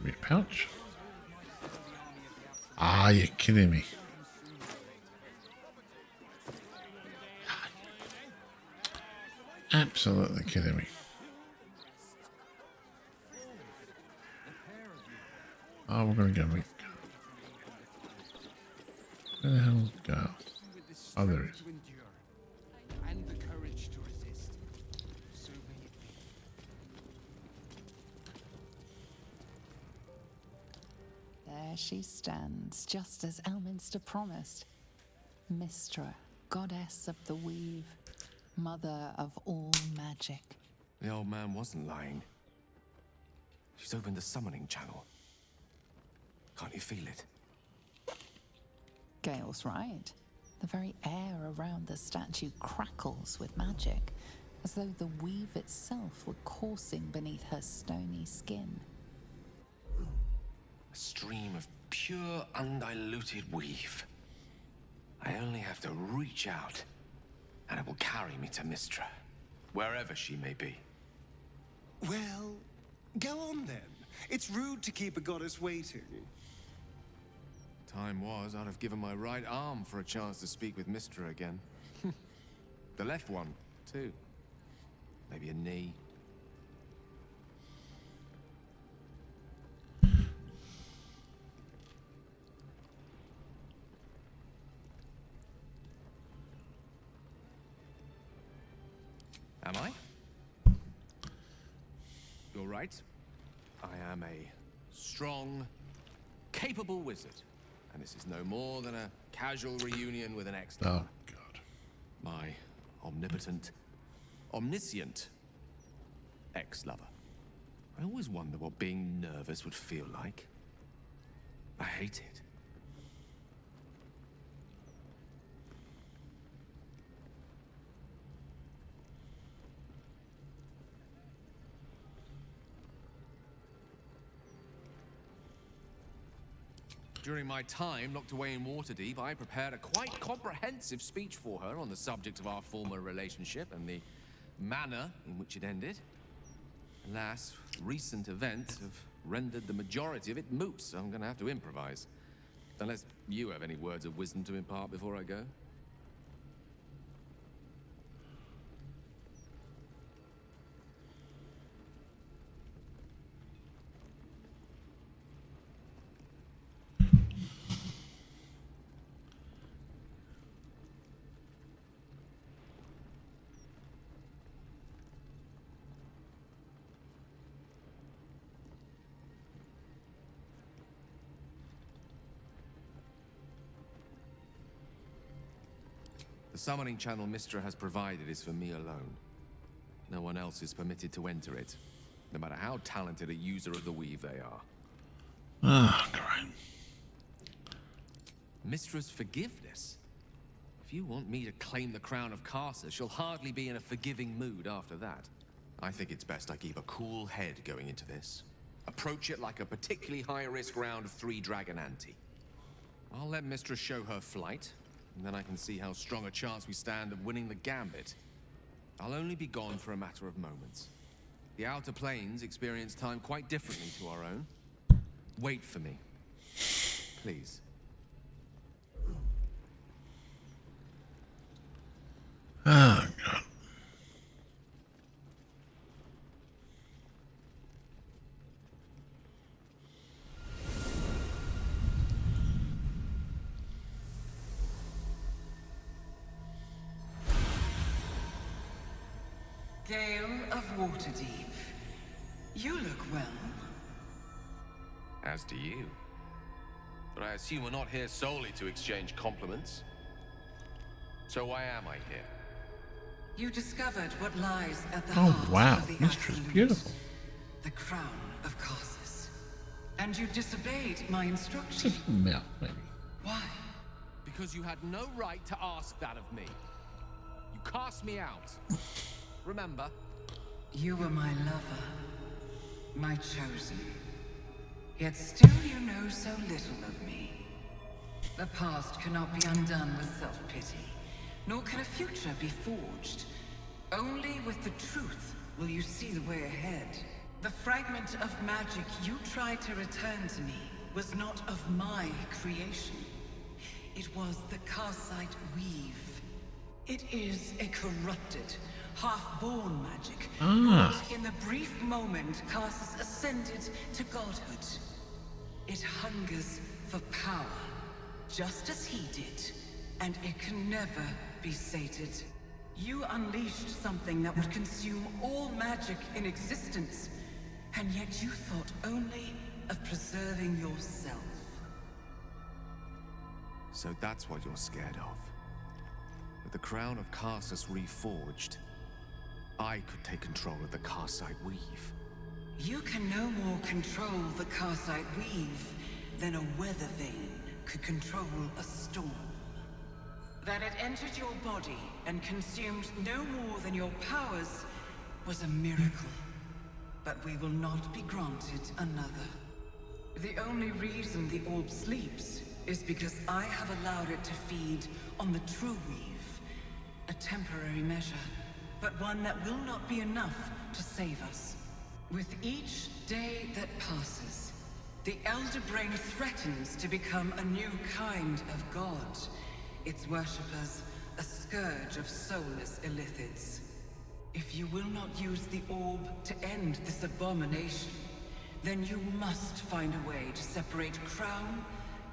Be a pouch? Ah, you're kidding me. Absolutely kidding me. Oh, we're gonna go meet. Where the hell's Gale? Oh, there he is. And the courage to resist. So may it be. There she stands, just as Elminster promised. Mystra, goddess of the weave, mother of all magic. The old man wasn't lying. She's opened the summoning channel. Can't you feel it? Gale's right. The very air around the statue crackles with magic, as though the weave itself were coursing beneath her stony skin. A stream of pure, undiluted weave. I only have to reach out, and it will carry me to Mystra, wherever she may be. Well, go on then. It's rude to keep a goddess waiting. Time was, I'd have given my right arm for a chance to speak with Mystra again. The left one, too. Maybe a knee. Am I? You're right. I am a strong, capable wizard. And this is no more than a casual reunion with an ex-lover. Oh, God. My omnipotent, omniscient ex-lover. I always wonder what being nervous would feel like. I hate it. During my time locked away in Waterdeep, I prepared a quite comprehensive speech for her on the subject of our former relationship and the manner in which it ended. Alas, recent events have rendered the majority of it moot, so I'm going to have to improvise. Unless you have any words of wisdom to impart before I go. The summoning channel Mystra has provided is for me alone. No one else is permitted to enter it, no matter how talented a user of the weave they are. Ah, great. Mystra's forgiveness? If you want me to claim the crown of Karsa, she'll hardly be in a forgiving mood after that. I think it's best I keep a cool head going into this. Approach it like a particularly high-risk round of 3 Dragon Ante. I'll let Mystra show her flight, and then I can see how strong a chance we stand of winning the gambit. I'll only be gone for a matter of moments. The Outer Planes experience time quite differently to our own. Wait for me. Please. Ah. Gale of Waterdeep. You look well. As do you. But I assume we're not here solely to exchange compliments. So why am I here? You discovered what lies at the Oh heart wow, of the Mistress Absolute, beautiful. the crown of Karsus. And you disobeyed my instruction. Yeah, maybe. Why? Because you had no right to ask that of me. You cast me out. Remember? You were my lover, my chosen. Yet still you know so little of me. The past cannot be undone with self-pity, nor can a future be forged. Only with the truth will you see the way ahead. The fragment of magic you tried to return to me was not of my creation. It was the Karsite Weave. It is a corrupted, half-born magic. Ah. Wrought in the brief moment Karsus ascended to godhood. It hungers for power, just as he did, and it can never be sated. You unleashed something that would consume all magic in existence, and yet you thought only of preserving yourself. So that's what you're scared of. With the crown of Karsus reforged, I could take control of the Karsite Weave. You can no more control the Karsite Weave than a weather vane could control a storm. That it entered your body and consumed no more than your powers was a miracle. But we will not be granted another. The only reason the orb sleeps is because I have allowed it to feed on the true weave. A temporary measure, but one that will not be enough to save us. With each day that passes, the Elder Brain threatens to become a new kind of god. Its worshippers, a scourge of soulless illithids. If you will not use the orb to end this abomination, then you must find a way to separate crown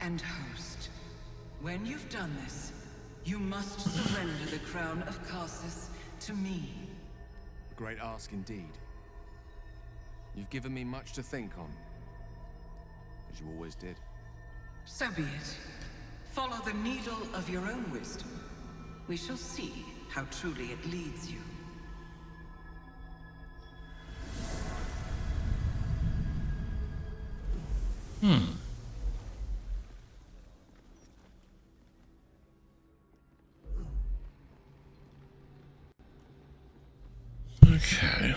and host. When you've done this, you must surrender the crown of Karsus to me. A great ask indeed. You've given me much to think on. As you always did. So be it. Follow the needle of your own wisdom. We shall see how truly it leads you. Okay.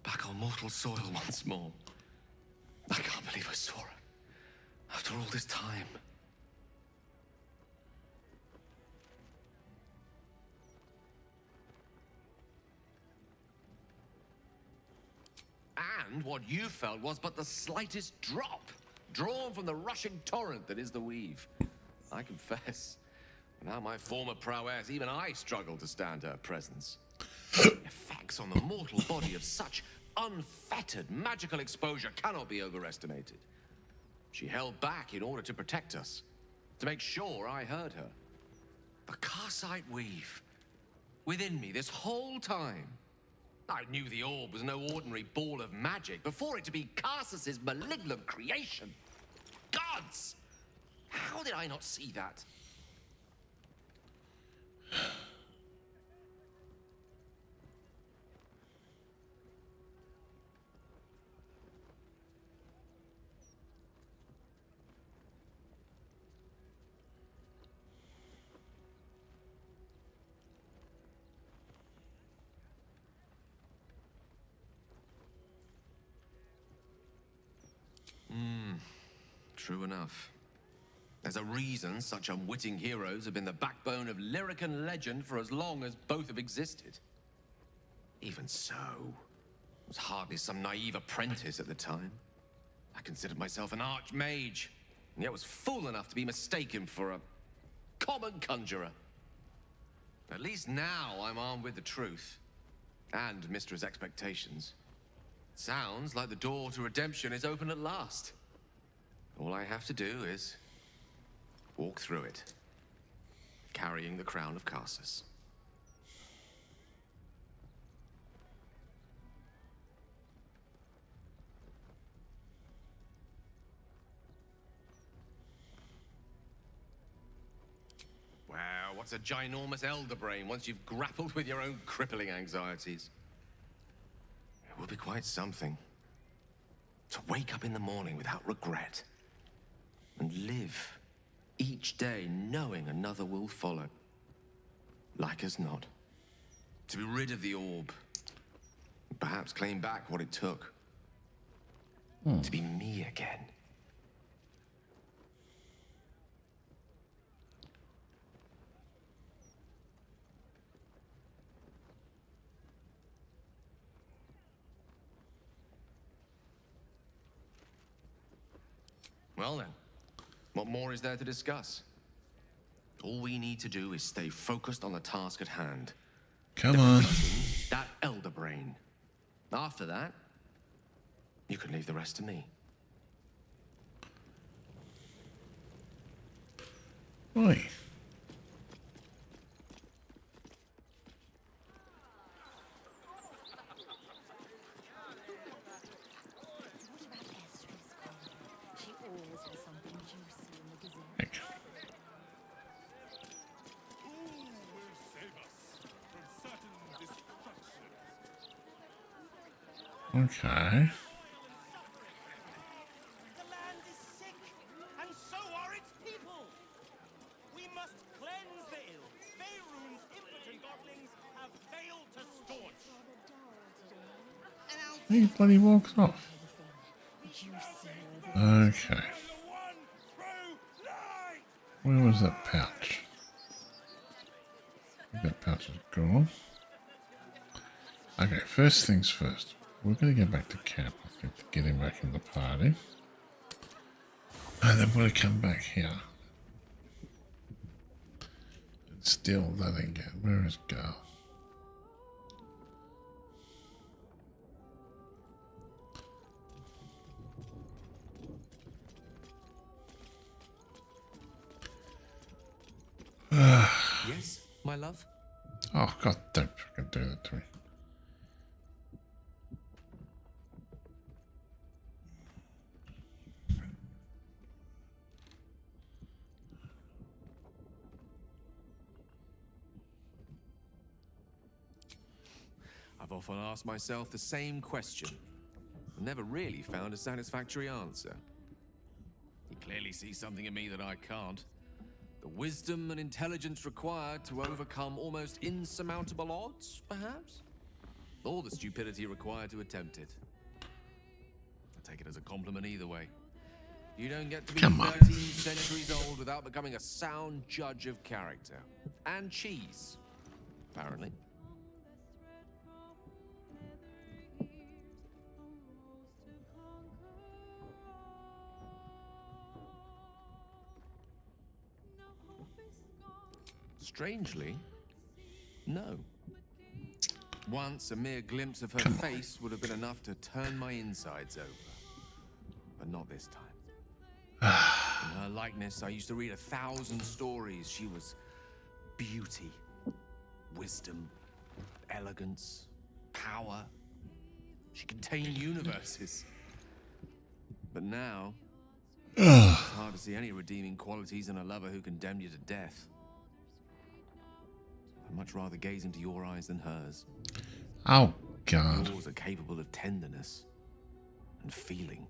Back on mortal soil once more. I can't believe I saw her. After all this time. And what you felt was but the slightest drop, drawn from the rushing torrent that is the weave. I confess, without my former prowess, even I struggle to stand her presence. The effects on the mortal body of such unfettered magical exposure cannot be overestimated. She held back in order to protect us, to make sure I heard her. The Karsite Weave, within me this whole time. I knew the orb was no ordinary ball of magic before it to be Karsus's malignant creation. Gods! How did I not see that? True enough. There's a reason such unwitting heroes have been the backbone of lyric and legend for as long as both have existed. Even so, I was hardly some naive apprentice at the time. I considered myself an archmage, and yet was fool enough to be mistaken for a common conjurer. At least now I'm armed with the truth, and Mistra's expectations. Sounds like the door to redemption is open at last. All I have to do is walk through it, carrying the crown of Karsus. Wow, what's a ginormous elder brain once you've grappled with your own crippling anxieties? It will be quite something to wake up in the morning without regret and live each day knowing another will follow. Like as not. To be rid of the orb. Perhaps claim back what it took. To be me again. Well then, what more is there to discuss? All we need to do is stay focused on the task at hand. Come on. That elder brain. After that, you can leave the rest to me. Oi. Okay. The land is sick, and so are its people. We must cleanse the ills Faerun's impotent godlings have failed to staunch. He bloody walks off. Okay. Where was that pouch? That pouch is gone. Okay, first things first. We're going to go back to camp, I think, to get him back in the party. And then we're going to come back here. And steal that again. Where is Gal? Yes, my love? Oh, God, don't fucking do that to me. I've often asked myself the same question. I've never really found a satisfactory answer. He clearly sees something in me that I can't. The wisdom and intelligence required to overcome almost insurmountable odds, perhaps? Or the stupidity required to attempt it. I take it as a compliment either way. You don't get to be 13 centuries old without becoming a sound judge of character. And cheese, apparently. Strangely, no. Once, a mere glimpse of her face would have been enough to turn my insides over. But not this time. In her likeness, I used to read 1,000 stories. She was beauty, wisdom, elegance, power. She contained universes. But now, it's hard to see any redeeming qualities in a lover who condemned you to death. I'd much rather gaze into your eyes than hers. Oh, God. Yours are capable of tenderness and feeling.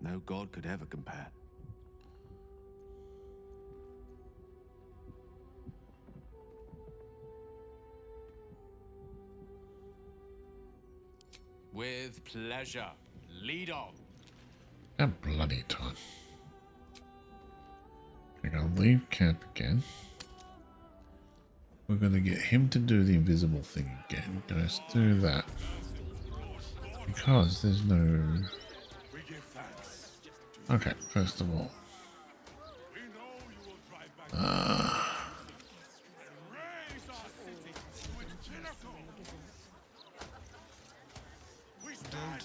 No god could ever compare. With pleasure. Lead on. That bloody time. We're going to leave camp again. We're going to get him to do the invisible thing again. Let's do that. Because there's no... Okay, first of all.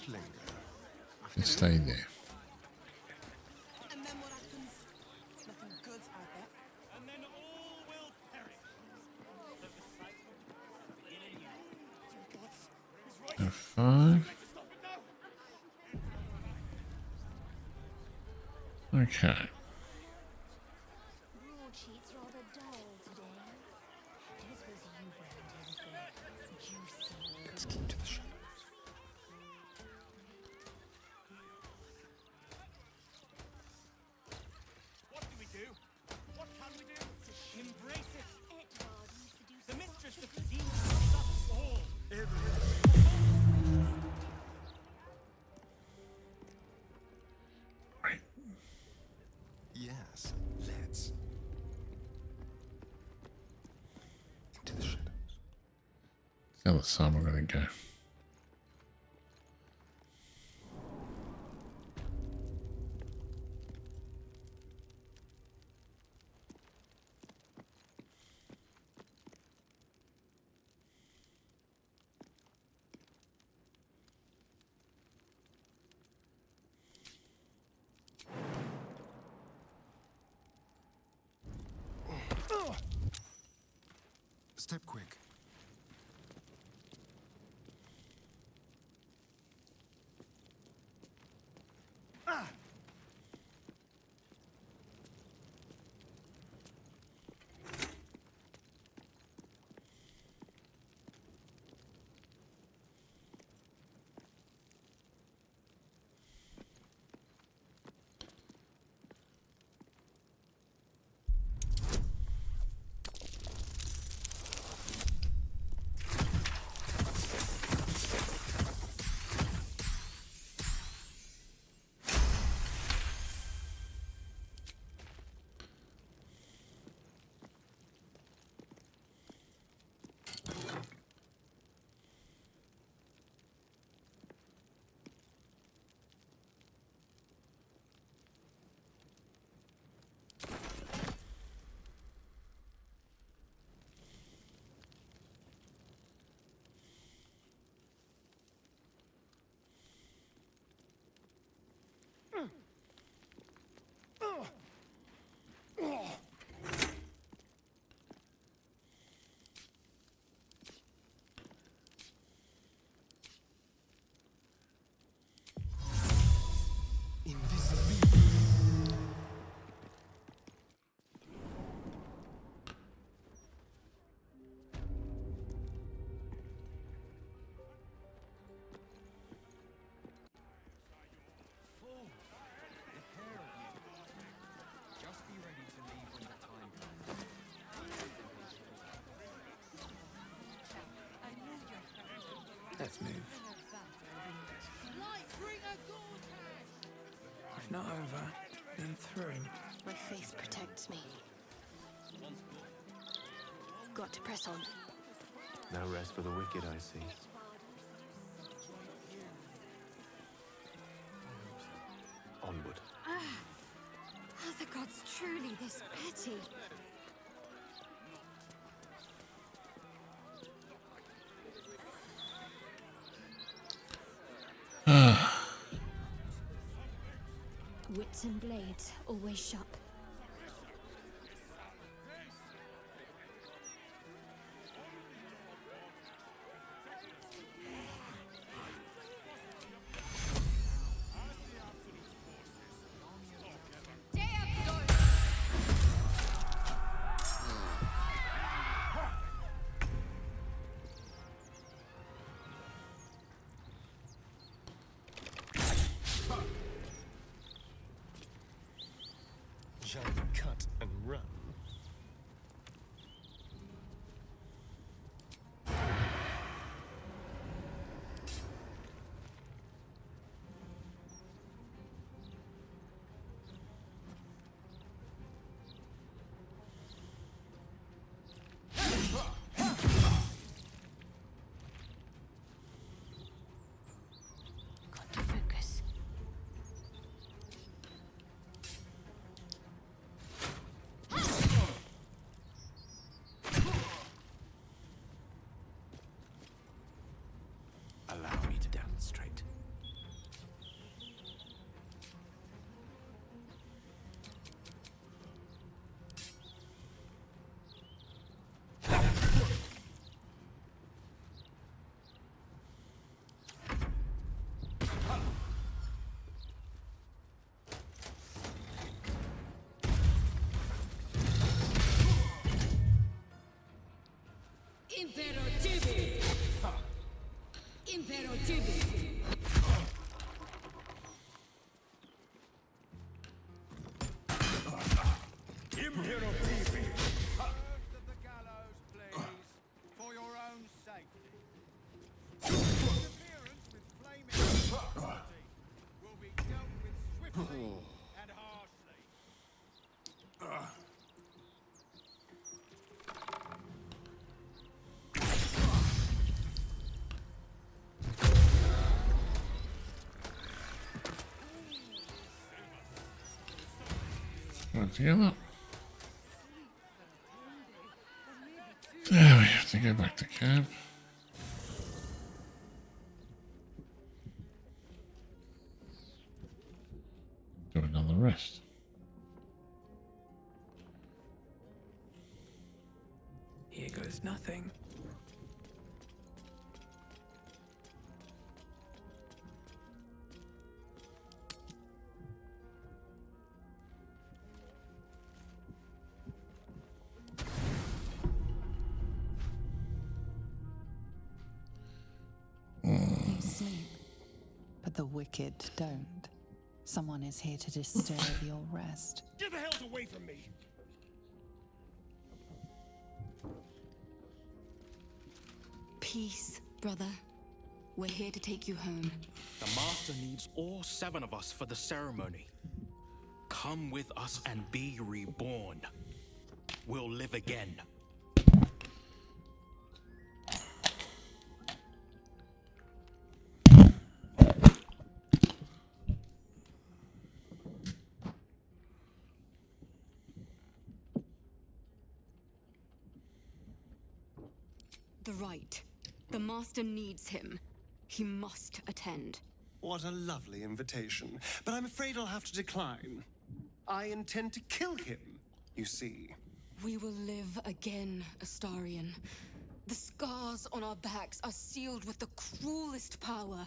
Just linger. And stay there. And then what happens? Nothing good, I bet. And then all will perish. So the cycle will begin anew. F5. Okay. Broadsheet's rather dull today. Don't suppose you've learned anything juicy. Let's keep to the shadows. What do we do? What can we do? Embrace it. Edward used to do The so mistress much of the demons is us all. Right. Yes, let's. Into the shadows. The other side we're going to go. Step quick. Let's move. If not over, then through. My faith protects me. Got to press on. No rest for the wicked, I see. Onward. Are the gods truly this petty? Wits and blades always sharp. Shall we cut and run? Got to focus. Allow me to demonstrate. Impero Tibi! Impero Tibi! Impero Tibi! To the gallows, please, for your own safety. Interference with flaming property will be dealt with swiftly and harshly. Together. There we have to go back to camp. Do another rest. Here goes nothing. You sleep, but the wicked don't. Someone is here to disturb your rest. Get the hells away from me! Peace, brother. We're here to take you home. The Master needs all 7 of us for the ceremony. Come with us and be reborn. We'll live again. The right. The Master needs him. He must attend. What a lovely invitation. But I'm afraid I'll have to decline. I intend to kill him, you see. We will live again, Astarion. The scars on our backs are sealed with the cruelest power.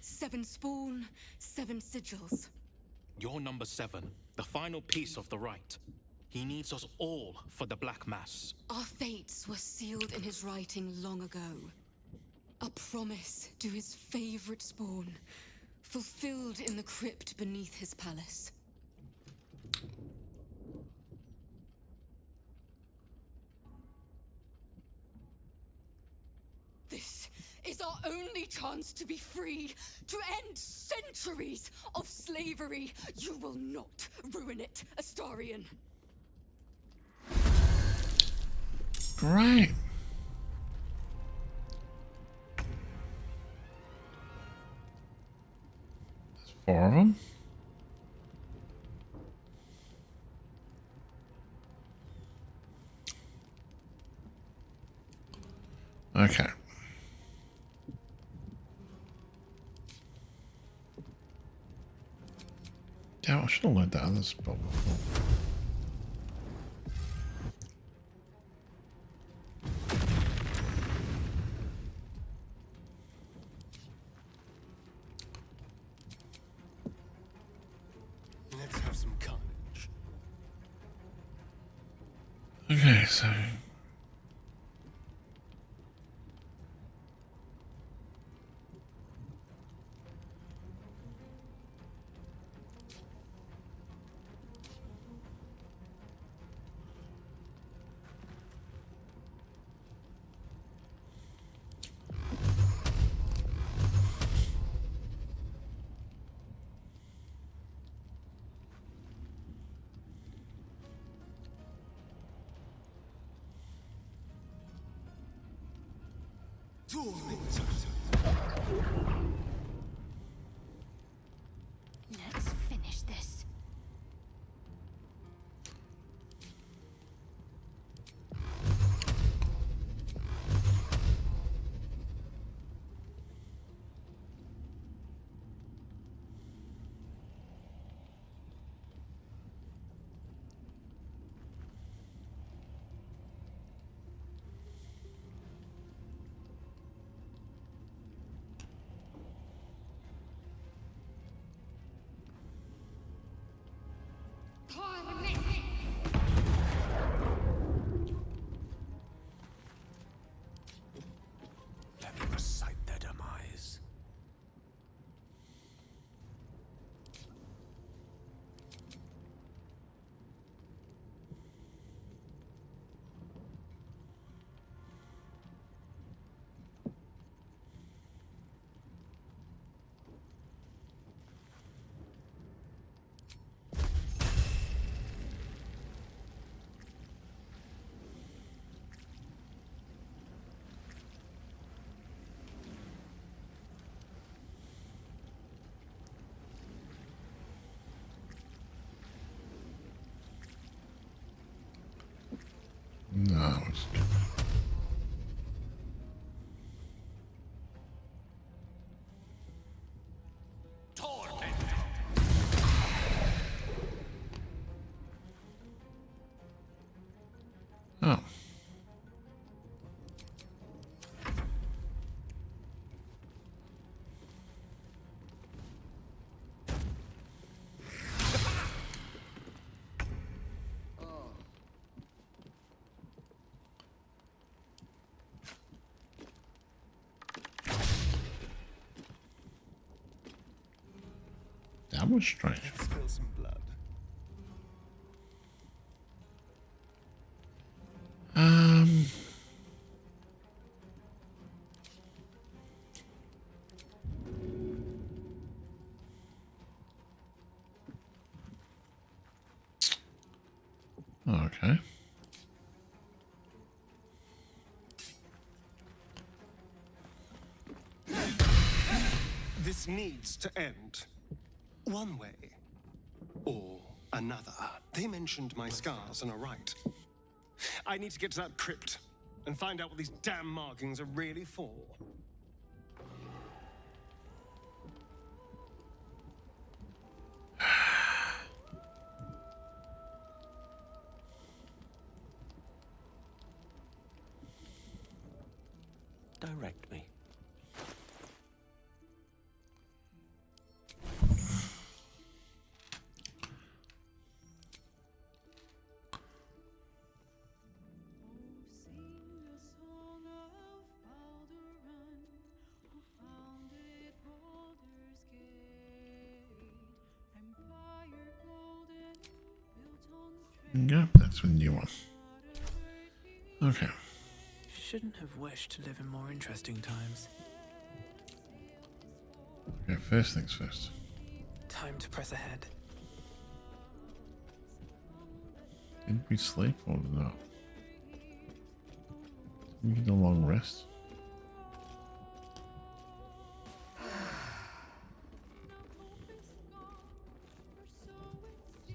7 spawn, 7 sigils. You're number 7, the final piece of the rite. He needs us all for the Black Mass. Our fates were sealed in his writing long ago. A promise to his favorite spawn, fulfilled in the crypt beneath his palace. This is our only chance to be free, to end centuries of slavery. You will not ruin it, Astarion. Great. There's 4 of them. Okay. Yeah, I should have learned that other spell before. Let's have some carnage. Okay, so Let's finish this. Oh. That was strange. Let's spill some blood. Okay. This needs to end. One way or another. They mentioned my scars and are right. I need to get to that crypt and find out what these damn markings are really for. Direct me. Yep, that's a new one. Okay. Shouldn't have wished to live in more interesting times. Okay, first things first. Time to press ahead. Did we sleep or not? Did we get a long rest?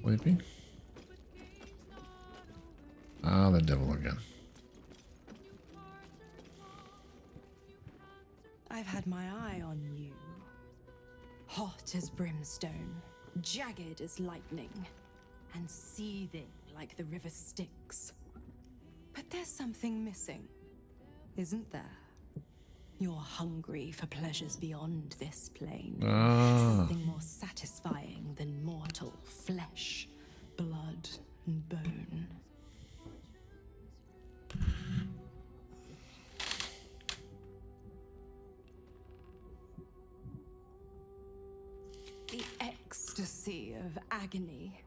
Sleeping? Ah, the devil again. I've had my eye on you. Hot as brimstone, jagged as lightning, and seething like the river Styx. But there's something missing, isn't there? You're hungry for pleasures beyond this plane. Something more satisfying than mortal flesh, blood, and bone. The ecstasy of agony,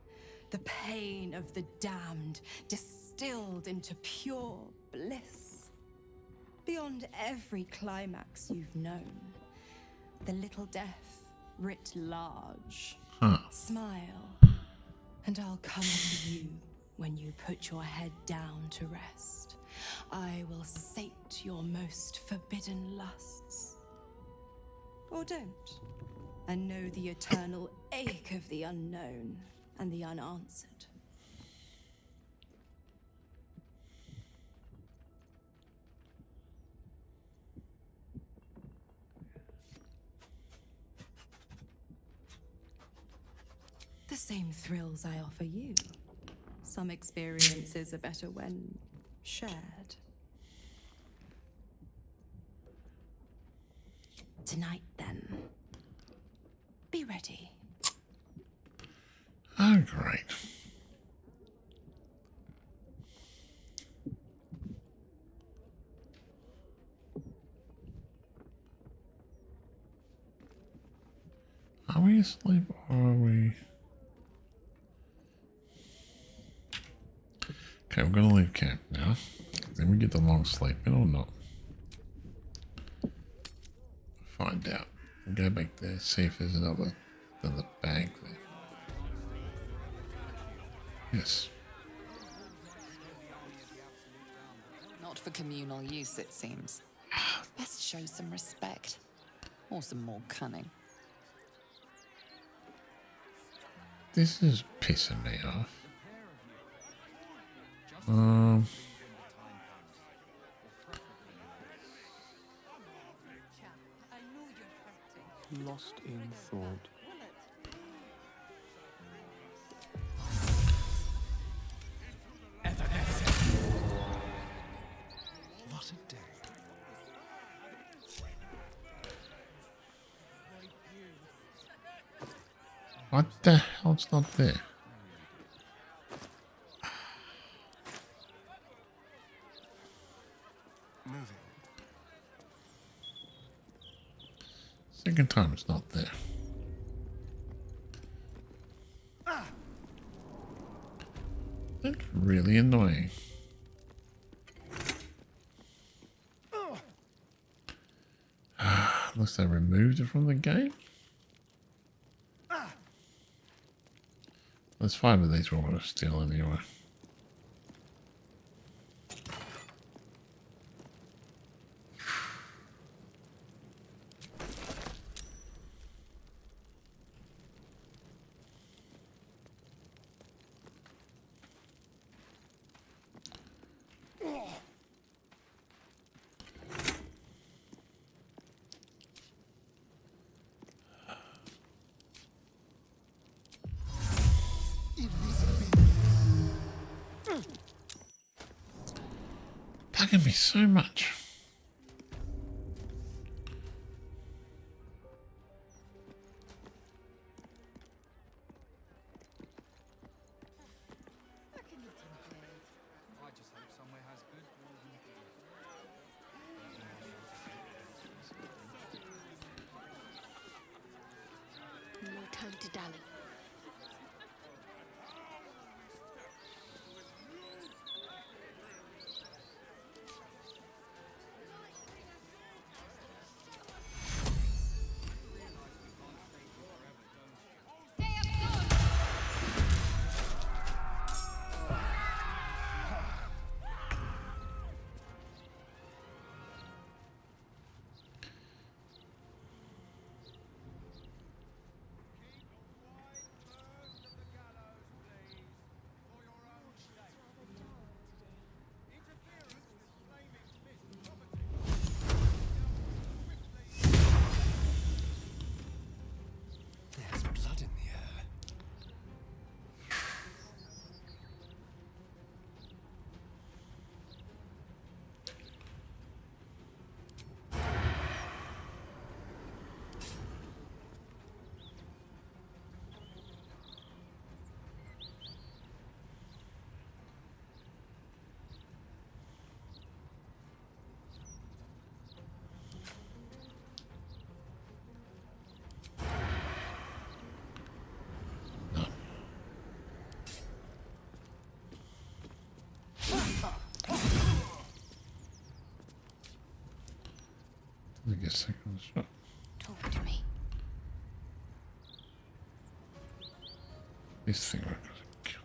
the pain of the damned, distilled into pure bliss. Beyond every climax you've known, the little death writ large. Smile, and I'll come to you when you put your head down to rest. I will sate your most forbidden lusts. Or don't, and know the eternal ache of the unknown and the unanswered. The same thrills I offer you. Some experiences are better when shared. Tonight, then. Be ready. Oh, great. Are we asleep or are we... Okay, we're gonna leave camp now. Then we get the long sleep in or not. Find out. We'll go back there, see if there's another bag there. Yes. Not for communal use, it seems. Best show some respect. Or some more cunning. This is pissing me off. Lost in thought. What a day. What the hell's not there? Moving. Second time it's not there. That's really annoying. Unless they removed it from the game. There's 5 of these we're going to steal anyway. Bugging me so much. I just hope somewhere has good No time to dally. There's blood in the air. I guess second shot. Talk to me. This thing I gotta kill.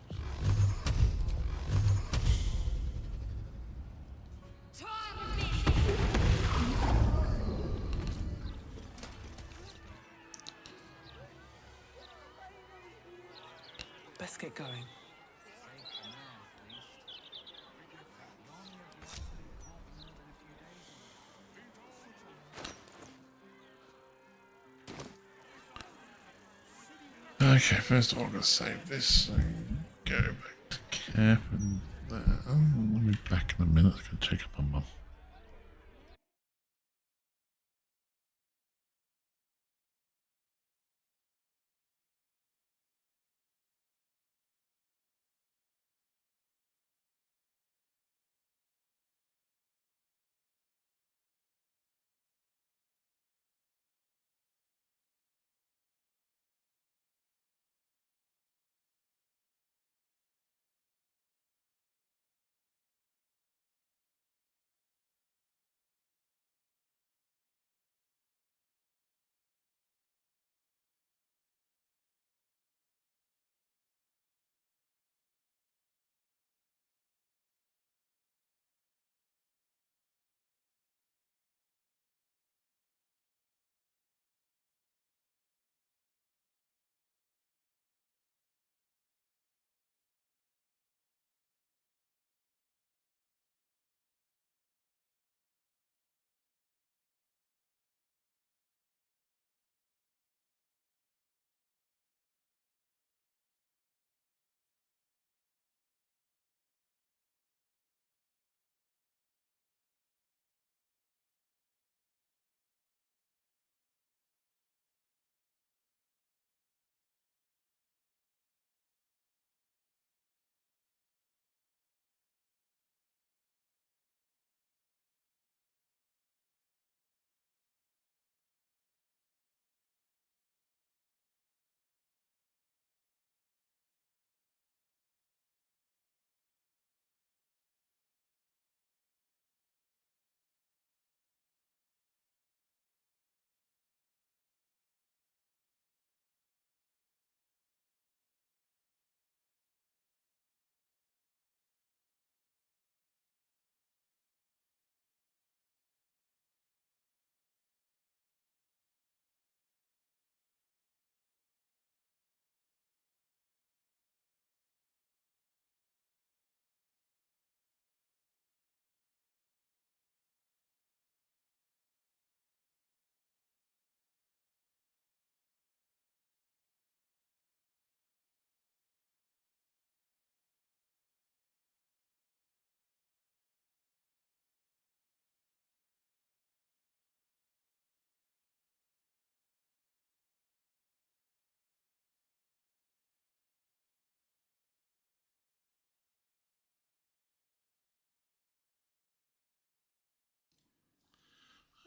Best get going. Okay, first of all, I'm going to save this and go back to camp and I'll be back in a minute. I'm going to check up on Mum.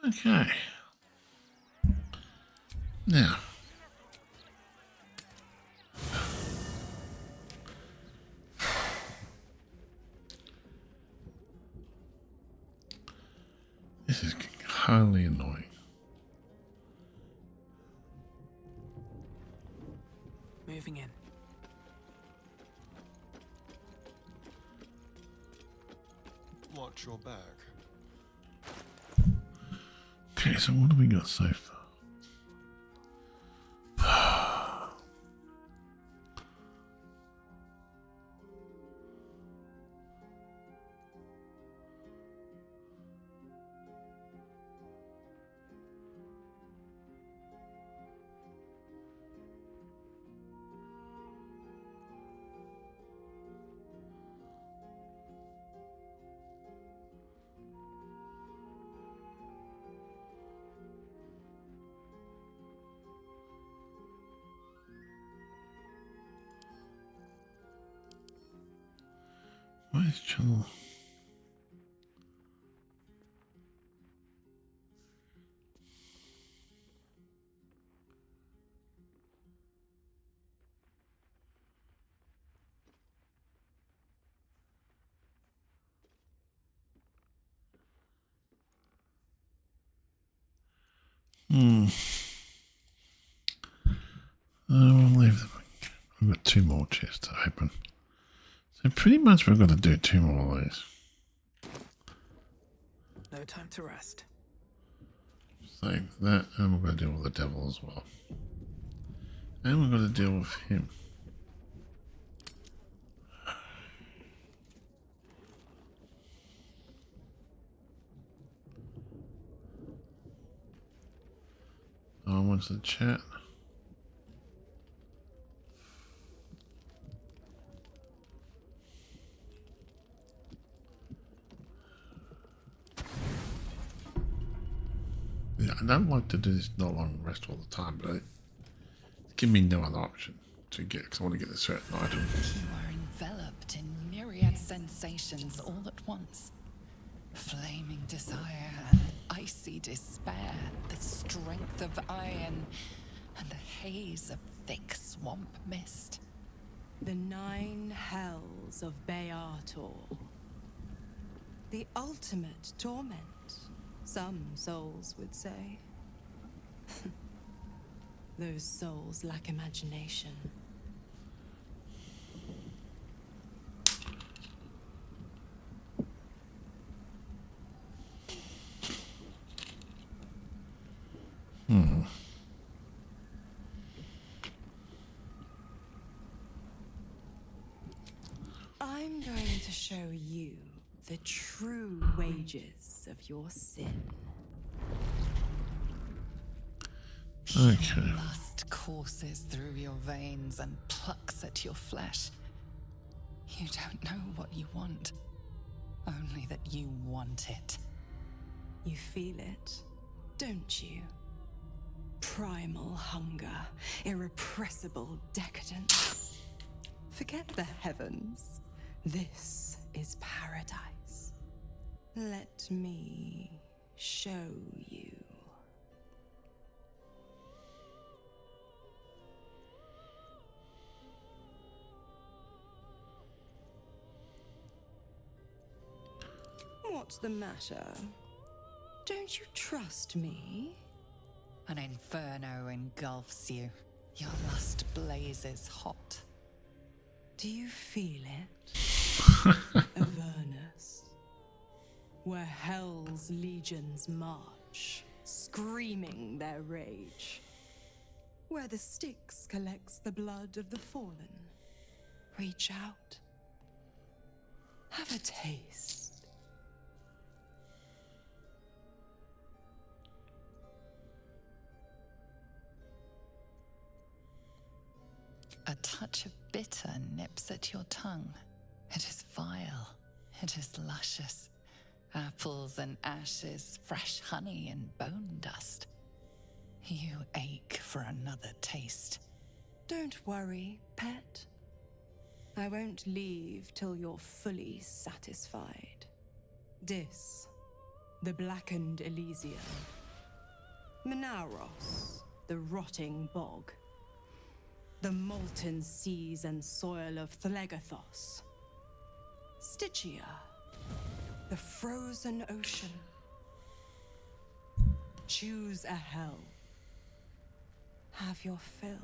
Okay. Now. This is highly annoying. Moving in. Watch your back. Okay, so what have we got so far? Where's channel? We'll leave them. We've got 2 more chests to open. So pretty much we've got to do 2 more of these. No time to rest. So that, and we've got to deal with the devil as well. And we've got to deal with him. No one wants to chat. Yeah, I don't like to do this not long rest all the time, but it's giving me no other option to get, because I want to get a certain item. You are enveloped in myriad sensations all at once. Flaming desire and icy despair, the strength of iron and the haze of thick swamp mist. The 9 hells of Beator. The ultimate torment, some souls would say. Those souls lack imagination. I'm going to show you the true wages of your sin. Okay. Lust courses through your veins and plucks at your flesh. You don't know what you want, only that you want it. You feel it, don't you? Primal hunger, irrepressible decadence. Forget the heavens. This is paradise. Let me show you. What's the matter? Don't you trust me? An inferno engulfs you. Your lust blazes hot. Do you feel it? Avernus, where hell's legions march, screaming their rage. Where the Styx collects the blood of the fallen. Reach out. Have a taste. A touch of bitter nips at your tongue. It is vile. It is luscious. Apples and ashes, fresh honey and bone dust. You ache for another taste. Don't worry, pet. I won't leave till you're fully satisfied. This the blackened Elysium. Menaros, the rotting bog. The molten seas and soil of Thlegathos. Stygia, the frozen ocean. Choose a hell. Have your fill.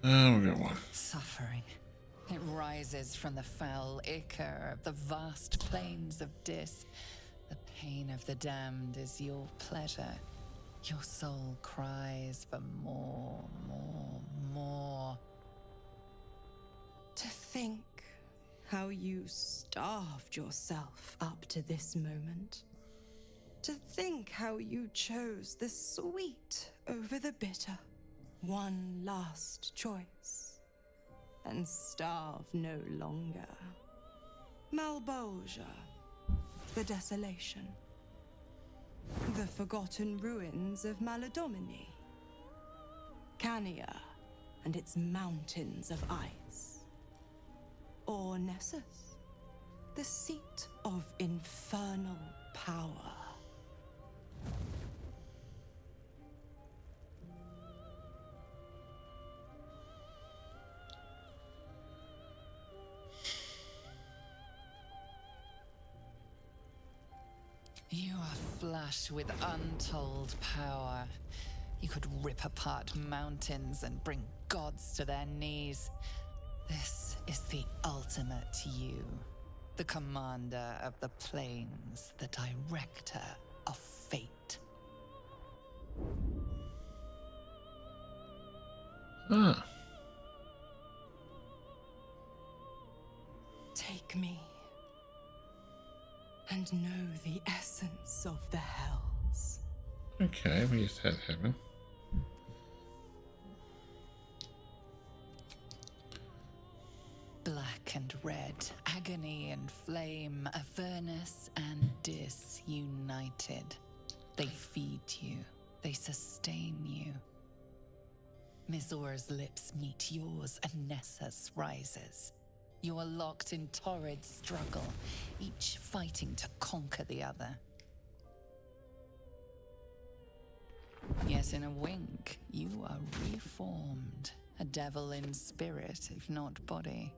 Oh, we got one. Suffering. It rises from the foul ichor of the vast plains of Dis. The pain of the damned is your pleasure. Your soul cries for more, more, more. To think how you starved yourself up to this moment. To think how you chose the sweet over the bitter. One last choice, and starve no longer. Malbolgia, the desolation. The forgotten ruins of Maladomini. Cania and its mountains of ice. Or Nessus, the seat of infernal power. You are flush with untold power. You could rip apart mountains and bring gods to their knees. This is the ultimate you. The commander of the plains, the director of fate. Ah. Take me. And know the essence of the hells. Okay, we just had heaven. Black and red, agony and flame, Avernus and Dis united. They feed you, they sustain you. Mizor's lips meet yours and Nessus rises. You are locked in torrid struggle, each fighting to conquer the other. Yet in a wink, you are reformed, a devil in spirit, if not body.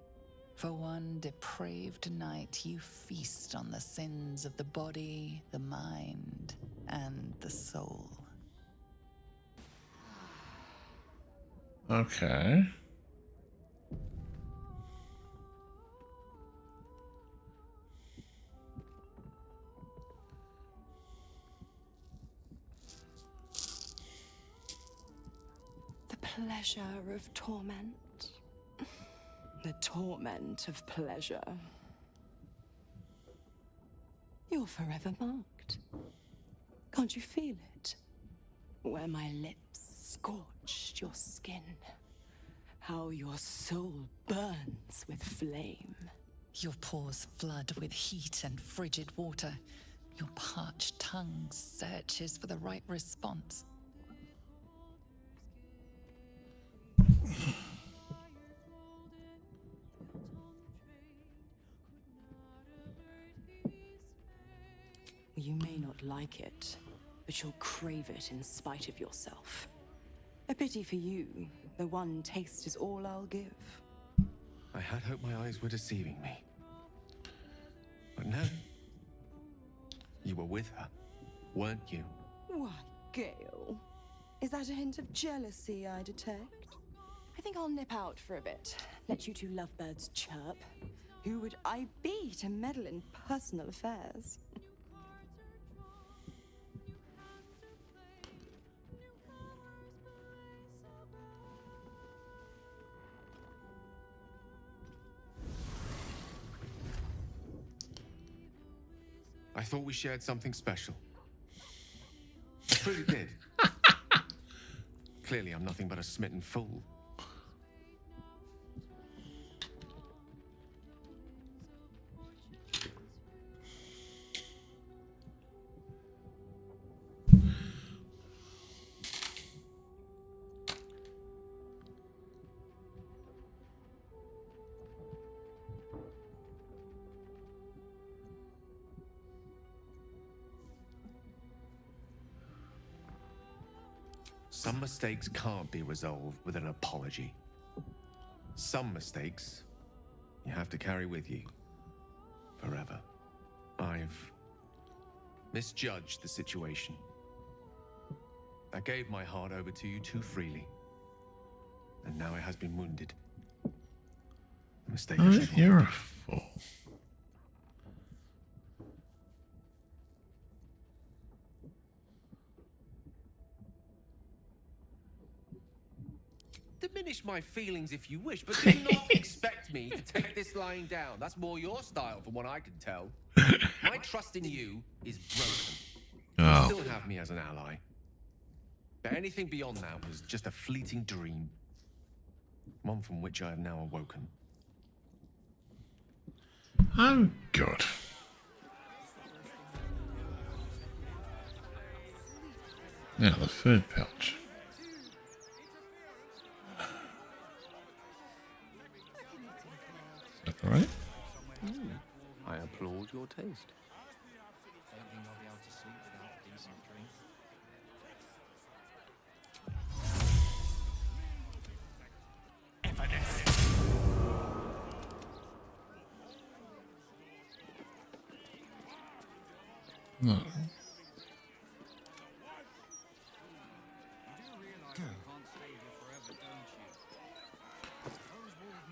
For one depraved night, you feast on the sins of the body, the mind, and the soul. Okay. Pleasure of torment. The torment of pleasure. You're forever marked. Can't you feel it? Where my lips scorched your skin. How your soul burns with flame. Your pores flood with heat and frigid water. Your parched tongue searches for the right response. You may not like it, but you'll crave it in spite of yourself. A pity for you, the one taste is all I'll give. I had hoped my eyes were deceiving me. But no. You were with her, weren't you? Why, Gale? Is that a hint of jealousy I detect? I think I'll nip out for a bit. Let you two lovebirds chirp. Who would I be to meddle in personal affairs? I thought we shared something special. I truly did. Clearly, I'm nothing but a smitten fool. Some mistakes can't be resolved with an apology. Some mistakes you have to carry with you forever. I've misjudged the situation. I gave my heart over to you too freely, and now it has been wounded. A mistake I should You're a avoid. fool. Diminish my feelings if you wish, but do not expect me to take this lying down. That's more your style, from what I can tell. My trust in you is broken. Oh. You still have me as an ally. But anything beyond that was just a fleeting dream. One from which I have now awoken. Oh, God. Now, the food pouch. Is that right? I applaud your taste. I don't think I'll be able to sleep without a decent drink. No.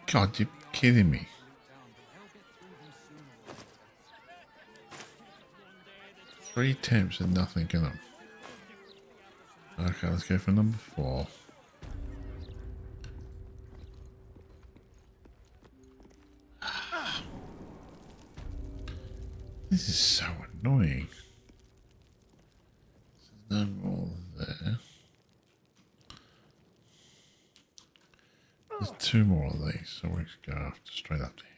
God, you're kidding me. Three attempts and nothing in them. Okay, let's go for number 4. This is so annoying. There's no more there. There's 2 more of these, so we're just go after straight up to here.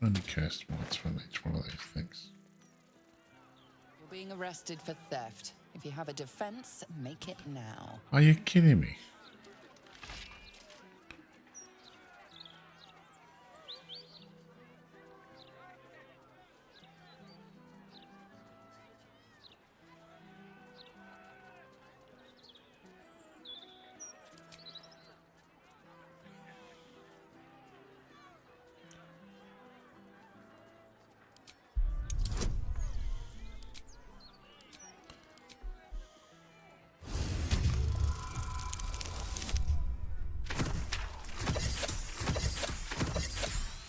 Only cast once from each one of these things. You're being arrested for theft. If you have a defense, make it now. Are you kidding me?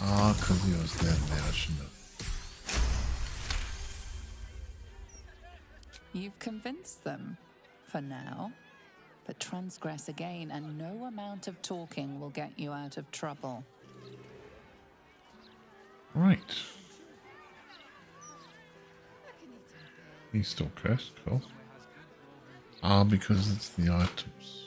Ah, because he was dead now, shouldn't have. You've convinced them, for now. But transgress again, and no amount of talking will get you out of trouble. Right. He's still cursed, cool. Ah, because it's the items.